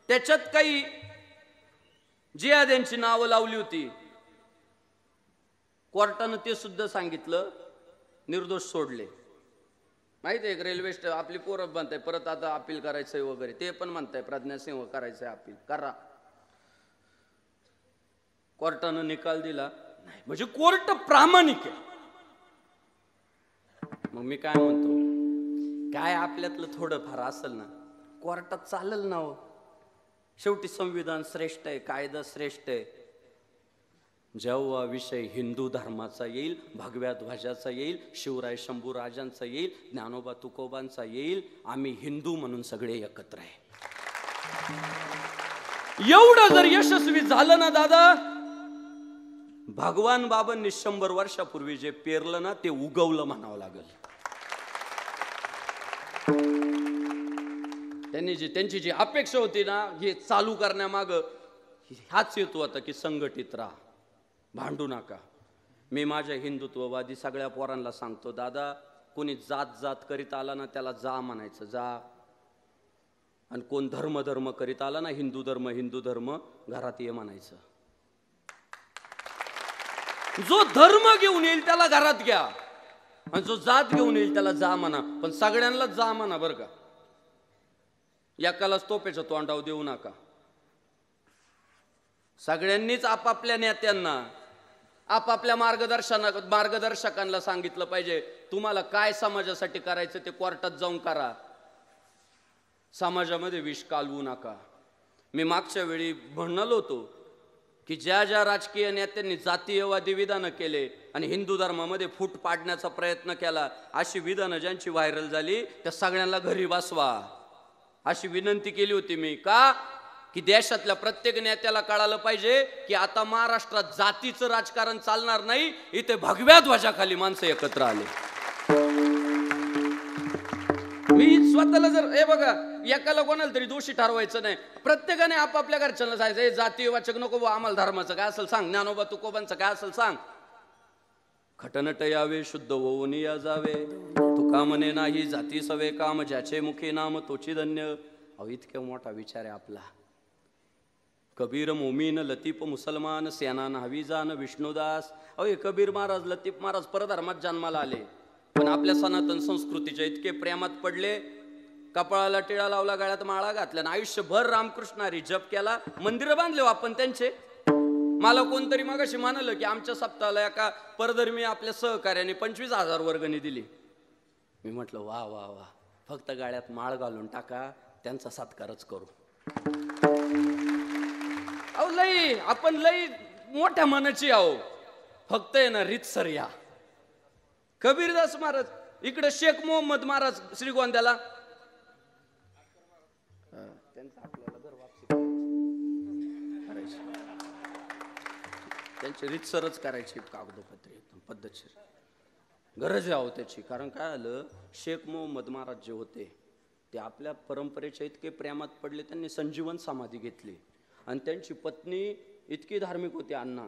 त्याच्यात काही जिहाद्यांची नावं लावली होती. कोर्टानं ते सुद्धा सांगितलं, निर्दोष सोडले. माहिती आहे, रेल्वे आपली पोरं म्हणताय परत आता अपील करायचंय वगैरे, ते पण म्हणताय प्रज्ञा सिंह करायचंय अपील, करा. कोर्टानं निकाल दिला नाही, म्हणजे कोर्ट प्रामाणिक आहे. मग मी काय म्हणतो, काय आपल्यातलं थोडं फार असेल ना, कोर्टात चालेल ना हो. शेवटी संविधान श्रेष्ठ आहे, कायदा श्रेष्ठ आहे. जेव्हा विषय हिंदू धर्माचा येईल, भगव्या ध्वजाचा येईल, शिवराय शंभूराजांचा येईल, ज्ञानोबा तुकोबांचा येईल, आम्ही हिंदू म्हणून सगळे एकत्र आहे. एवढं जर यशस्वी झालं ना दादा, भगवान बाबांनी 100 वर्षापूर्वी जे पेरलं ना ते उगवलं म्हणावं लागेल. त्यांची जी अपेक्षा होती ना, हे चालू करण्यामाग हाच हेतू होता की संघटित राहा, भांडू नका. मी माझ्या हिंदुत्ववादी सगळ्या पोरांना सांगतो, दादा कोणी जात जात करीत आला ना त्याला जा म्हणायचं, जा. आणि कोण धर्म धर्म करीत आला ना, हिंदू धर्म घरात ये म्हणायचं. जो धर्म घेऊन येईल त्याला घरात घ्या, आणि जो जात घेऊन येईल त्याला जा म्हणा, पण सगळ्यांना जा म्हणा बरं का. एकालाच तोपेच्या तोंडावर देऊ नका. सगळ्यांनीच आपापल्या नेत्यांना, आपापल्या मार्गदर्शकांना सांगितलं पाहिजे, तुम्हाला काय समाजासाठी करायचं ते कोर्टात जाऊन करा. समाजामध्ये विष कालवू नका. मी मागच्या वेळी म्हणालो होतो की ज्या ज्या राजकीय नेत्यांनी जातीयवादी विधानं केले आणि हिंदू धर्मामध्ये फूट पाडण्याचा प्रयत्न केला, अशी विधानं ज्यांची व्हायरल झाली त्या सगळ्यांना घरी बसवा अशी विनंती केली होती मी. का की देशातल्या प्रत्येक नेत्याला कळालं पाहिजे की आता महाराष्ट्रात जातीचं राजकारण चालणार नाही, इथे भगव्या ध्वजाखाली माणसं एकत्र आले. मी स्वतःला जर हे बघा, एकाला कोणाला तरी दोषी ठरवायचं नाही, प्रत्येकाने आपापल्या घरच्यांना सांगायचं हे जातीय वाचक नको बा, आम्हाला धर्माचं काय असेल सांग, ज्ञानोबा तुकोबांचं काय असेल सांग. खटनट यावे शुद्ध होऊन या जावे, तुका म्हणे नाही जाती सवे काम, ज्याचे मुखी नाम तोची धन्य. अहो इतका मोठा विचार आहे आपला. कबीर मोमीन लतीफ मुसलमान, सेना न्हावी जान विष्णुदास. अहो हे कबीर महाराज लतीफ महाराज परधर्मात जन्माला आले, पण आपल्या सनातन संस्कृतीच्या इतके प्रेमात पडले, कपाळाला टिळा लावला, गळ्यात माळा घातल्या, आयुष्यभर रामकृष्णारी जप केला, मंदिरं बांधले आपण त्यांचे. मला कोणतरी मगाशी म्हणालं की आमच्या सप्ताहाला एका परधर्मी आपल्या सहकार्याने 25,000 वर्गणी दिली. मी म्हटलं वा वा वा, फक्त गाळ्यात माळ घालून टाका, त्यांचा सत्कारच करू. अहो लई आपण लई मोठ्या मनाची आहो, फक्त आहे ना रीतसर या. कबीरदास महाराज इकडे, शेख मोहम्मद महाराज श्रीगोंद्याला, त्यांचं आपल्याला घर वापसी करायची, त्यांची रीतसरच करायची, कागदोपत्री एकदम पद्धतशीर, गरज आहे त्याची. कारण काय आलं, शेख मोहम्मद महाराज जे होते ते आपल्या परंपरेच्या इतके प्रेमात पडले, त्यांनी संजीवन समाधी घेतली. आणि त्यांची पत्नी इतकी धार्मिक होती अण्णा,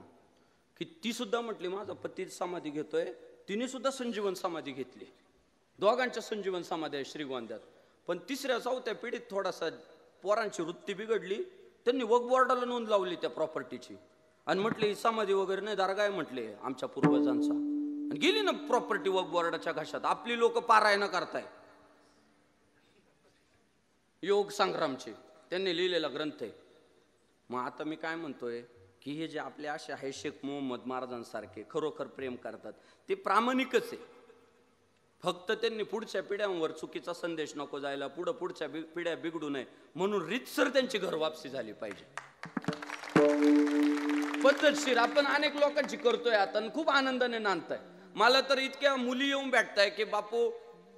की ती सुद्धा म्हटली माझा पती समाधी घेतोय, तिने सुद्धा संजीवन समाधी घेतली. दोघांच्या संजीवन समाधी आहे श्रीगोंद्यात. पण तिसऱ्या चौथ्या पिढीत थोडासा पोरांची वृत्ती बिघडली, त्यांनी वक्फ बोर्डाला नोंद लावली त्या प्रॉपर्टीची आणि म्हटली समाधी वगैरे नाही, दर्गा आहे म्हटले आमच्या पूर्वजांचा, आणि गेली ना प्रॉपर्टी वक्फ बोर्डाच्या घशात. आपली लोक पारायण करताय. योग संग्रामचे त्यांनी लिहिलेला ग्रंथ आहे. मग आता मी काय म्हणतोय की हे जे आपले असे आहे शेख मोहम्मद महाराजांसारखे खरोखर प्रेम करतात, ते प्रामाणिकच आहे. फक्त त्यांनी पुढच्या पिढ्यांवर चुकीचा संदेश नको जायला, पुढच्या पिढ्या बिघडू नये म्हणून रीतसर त्यांची घर वापसी झाली पाहिजे. पद्धतशीर आपण अनेक लोकांची करतोय आता, खूप आनंदाने नांदताय. मला तर इतक्या मुली येऊन भेटताय की बापू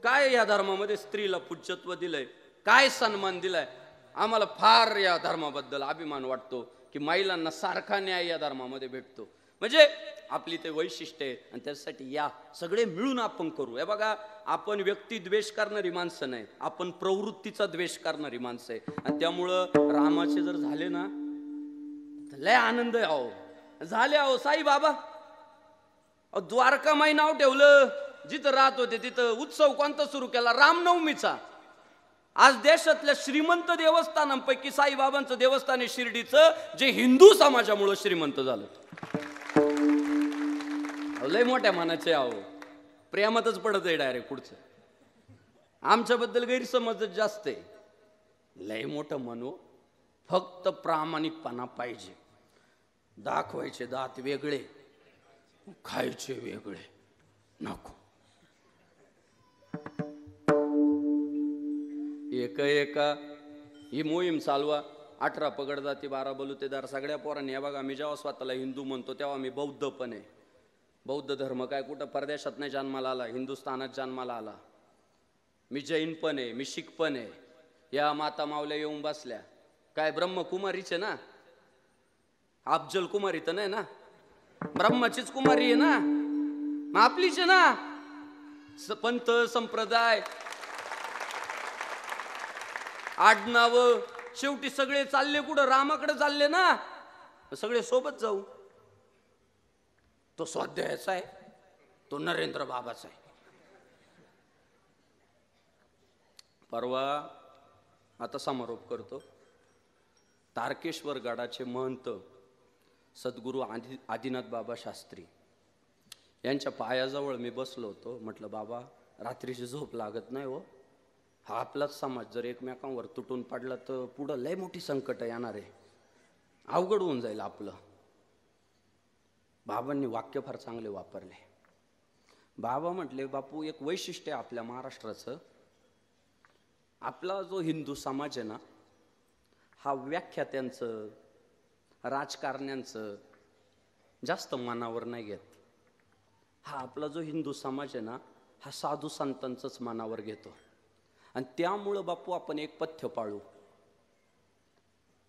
काय या धर्मामध्ये स्त्रीला पूज्यत्व दिलंय, काय सन्मान दिलाय. आम्हाला फार या धर्माबद्दल अभिमान वाटतो की महिलांना सारखा न्याय या धर्मामध्ये भेटतो. म्हणजे आपली ते वैशिष्ट्य आहे आणि त्यासाठी या सगळे मिळून आपण करू. हे बघा, आपण व्यक्ती द्वेष करणारी माणसं नाही, आपण प्रवृत्तीचा द्वेष करणारी माणसं आहे. आणि त्यामुळं रामाचे जर झाले ना तर लय आनंद आहे. अहो झाले, अहो साई बाबा द्वारकामाई नाव ठेवलं, जिथं राहत होते तिथं उत्सव कोणता सुरू केला, रामनवमीचा. आज देशातल्या श्रीमंत देवस्थानांपैकी साईबाबांचं देवस्थान आहे शिर्डीचं, जे हिंदू समाजामुळे श्रीमंत झालं. लय मोठ्या मनाचे आहो, प्रेमातच पडत आहे डायरेक्ट पुढचं. आमच्याबद्दल गैरसमजच जास्त आहे. लय मोठं म्हणू, फक्त प्रामाणिकपणा पाहिजे. दाखवायचे दात वेगळे, खायचे वेगळे नको. एका ही मोहीम चालवा. 18 पगड जाती 12 बलुतेदार सगळ्या पोरांनी. हे बघा, मी जेव्हा स्वतःला हिंदू म्हणतो तेव्हा मी बौद्ध पण आहे. बौद्ध धर्म काय कुठं परदेशात नाही जन्माला आला, हिंदुस्थानात जन्माला आला. मी जैन पण आहे, मी शीख पण आहे. या माता मावल्या येऊन बसल्या, काय ब्रह्मकुमारीचे ना, अफजल कुमारी तर नाही ना, ब्रह्माचीच कुमारी आहे ना, मग आपलीच आहे ना. पंथ संप्रदाय आडनाव शेवटी सगळे चालले कुठं, रामाकडे चालले ना, सगळे सोबत जाऊ. तो स्वाध्यायाचा आहे, तो नरेंद्र बाबाचा आहे. परवा आता समारोप करतो. तारकेश्वर गडाचे महंत सद्गुरू आदिनाथ बाबा शास्त्री यांच्या पायाजवळ मी बसलो होतो. म्हटलं बाबा, रात्रीची झोप लागत नाही हो. हा आपलाच समाज जर एकमेकांवर तुटून पडला तर पुढं लय मोठी संकट येणार आहे, अवघड होऊन जाईल आपलं. बाबांनी वाक्य फार चांगले वापरले. बाबा म्हटले, बापू एक वैशिष्ट्य आहे आपल्या महाराष्ट्राचं आपला जो हिंदू समाज आहे ना, हा व्याख्यात्यांचं राजकारण्यांचं जास्त मनावर नाही घेत. हा आपला जो हिंदू समाज आहे ना, हा साधू संतांचंच मनावर घेतो. आणि त्यामुळं बापू आपण एक पथ्य पाळू,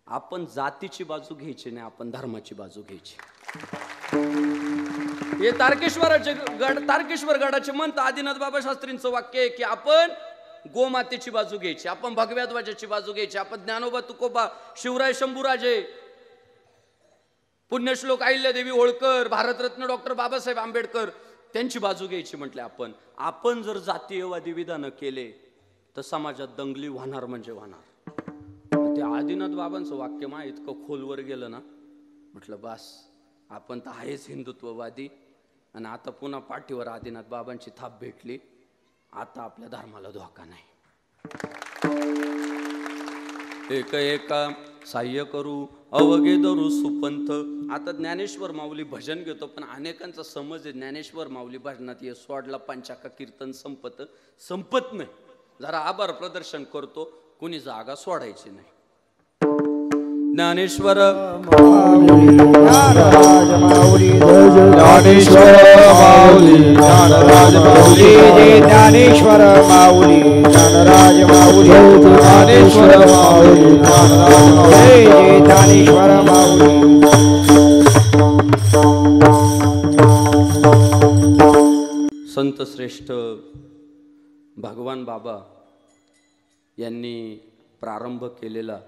आपण जातीची बाजू घ्यायची नाही, आपण धर्माची बाजू घ्यायची. हे तारकेश्वर गडाचे म्हणत आदिनाथ बाबा शास्त्रींचं वाक्य आहे की आपण गोमातेची बाजू घ्यायची, आपण भगव्या ध्वजाची बाजू घ्यायची, आपण ज्ञानोबा तुकोबा शिवराय शंभूराजे पुण्यश्लोक अहिल्यादेवी होळकर भारतरत्न डॉक्टर बाबासाहेब आंबेडकर त्यांची बाजू घ्यायची म्हटले. आपण जर जातीयवादी विधानं केले तर समाजात दंगली होणार म्हणजे होणार. ते आदिनाथ बाबांचं वाक्य मा इतकं खोलवर गेलं ना, म्हटलं बस आपण तर आहेच हिंदुत्ववादी. आणि आता पुन्हा पाठीवर आदिनाथ बाबांची थाप भेटली, आता आपल्या धर्माला धोका नाही. एक एका साह्य करू अवघे धरू सुपंथ. आता ज्ञानेश्वर माऊली भजन घेतो, पण अनेकांचा समज आहे ज्ञानेश्वर माऊली भजनात ये सोडला पंचाका कीर्तन संपत नाही. जरा आभार प्रदर्शन करतो, कुणी जागा सोडायची नाही. ज्ञानेश्वर ज्ञानराज माऊली ज्ञानेश्वर माऊली ज्ञानराज माऊली ज्ञानेश्वर माऊली ज्ञानराज माऊली ज्ञानेश्वर माऊली ज्ञानेश्वर माऊली. संत श्रेष्ठ भगवान बाबा यांनी प्रारंभ केलेला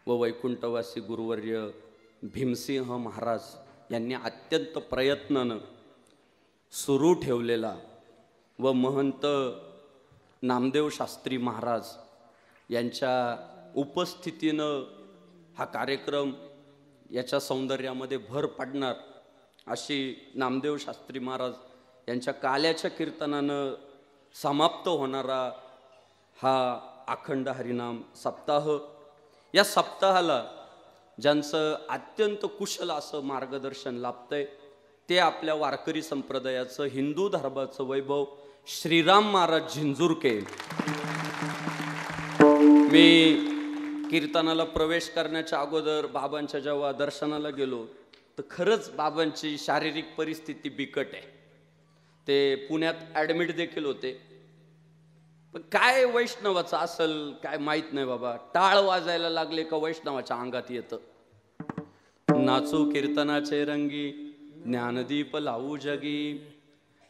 व वैकुंठवासी गुरुवर्य भीमसिंह महाराज यांनी अत्यंत प्रयत्नानं सुरू ठेवलेला व महंत नामदेव शास्त्री महाराज यांच्या उपस्थितीनं हा कार्यक्रम याच्या सौंदर्यामध्ये भर पडणार अशी नामदेव शास्त्री महाराज यांच्या काल्याच्या कीर्तनानं समाप्त होणारा हा अखंड हरिनाम सप्ताह. या सप्ताहाला ज्यांचं अत्यंत कुशल असं मार्गदर्शन लाभतंय ते आपल्या वारकरी संप्रदायाचं हिंदू धर्माचं वैभव श्रीराम महाराज झिंजुरके. मी कीर्तनाला प्रवेश करण्याच्या अगोदर बाबांच्या जेव्हा दर्शनाला गेलो तर खरंच बाबांची शारीरिक परिस्थिती बिकट आहे. ते पुण्यात ॲडमिट देखील होते. पण काय वैष्णवाचं असल काय माहित नाही बाबा, टाळ वाजायला लागले का वैष्णवाच्या अंगात येतं. नाचू कीर्तनाचे रंगी ज्ञानदीप लावू जगी,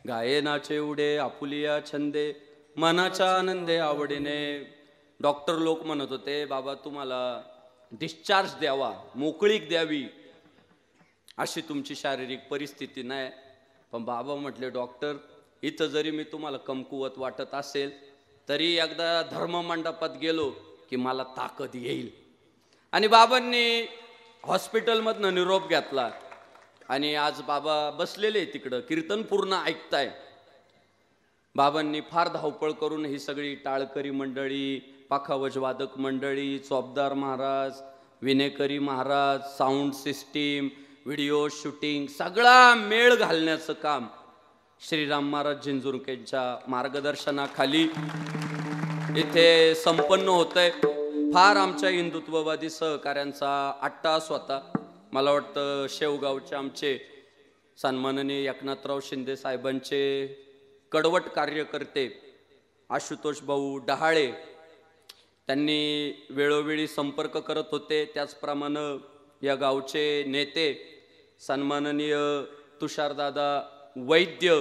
गायनाचे उडे आपुलिया छंदे मनाच्या आनंदे आवडीने. डॉक्टर लोक म्हणत होते बाबा तुम्हाला डिस्चार्ज द्यावा, मोकळीक द्यावी, अशी तुमची शारीरिक परिस्थिती नाही. पण बाबा म्हटले डॉक्टर इथं जरी मी तुम्हाला कमकुवत वाटत असेल तरी एकदा धर्ममंडपात गेलो की मला ताकद येईल. आणि बाबांनी हॉस्पिटलमधनं निरोप घेतला आणि आज बाबा बसलेले तिकडं कीर्तन पूर्ण ऐकताय. बाबांनी फार धावपळ करून ही सगळी टाळकरी मंडळी, पाखावजवादक मंडळी, चोपदार महाराज, विनेकरी महाराज, साऊंड सिस्टीम, व्हिडिओ शूटिंग सगळा मेळ घालण्याचं काम श्रीराम महाराज झिंजुरकेंच्या मार्गदर्शनाखाली इथे संपन्न होतंय. फार आमच्या हिंदुत्ववादी सहकाऱ्यांचा अट्टास होता. मला वाटतं शेवगावचे आमचे सन्माननीय एकनाथराव शिंदे साहेबांचे कडवट कार्यकर्ते आशुतोष भाऊ डहाळे त्यांनी वेळोवेळी संपर्क करत होते. त्याचप्रमाणे या गावचे नेते सन्माननीय तुषारदादा वैद्य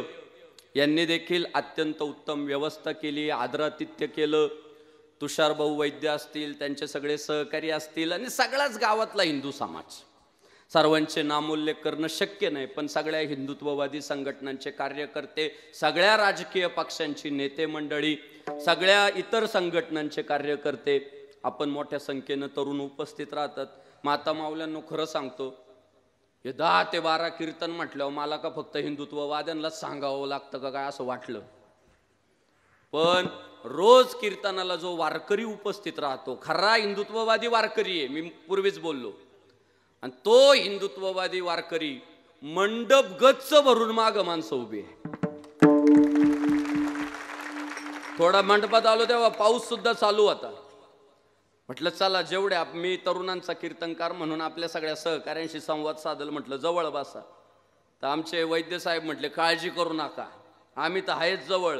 यांनी देखील अत्यंत उत्तम व्यवस्था केली, आदरातिथ्य केलं. तुषारभाऊ वैद्य असतील, त्यांचे सगळे सहकारी असतील आणि सगळ्याच गावातला हिंदू समाज, सर्वांचे नामोल्लेख करणं शक्य नाही, पण सगळ्या हिंदुत्ववादी संघटनांचे कार्यकर्ते, सगळ्या राजकीय पक्षांची नेते मंडळी, सगळ्या इतर संघटनांचे कार्यकर्ते, आपण मोठ्या संख्येनं तरुण उपस्थित राहतात. माता माऊल्यांनो खरं सांगतो, हे 10 ते 12 कीर्तन म्हटल्यावर मला का फक्त हिंदुत्ववाद्यांनाच सांगावं लागतं का काय असं वाटलं. पण रोज कीर्तनाला जो वारकरी उपस्थित राहतो खरा हिंदुत्ववादी वारकरी आहे, मी पूर्वीच बोललो. आणि तो हिंदुत्ववादी वारकरी मंडप गच्च भरून माग माणसं उभी आहे. थोडा मंडपात आलो तेव्हा पाऊस सुद्धा चालू होता. म्हटलं चला जेवढे मी तरुणांचा कीर्तनकार म्हणून आपल्या सगळ्या सहकाऱ्यांशी संवाद साधल. म्हटलं जवळ बसा. तर आमचे वैद्य साहेब म्हटले काळजी करू नका, आम्ही तर आहेच जवळ.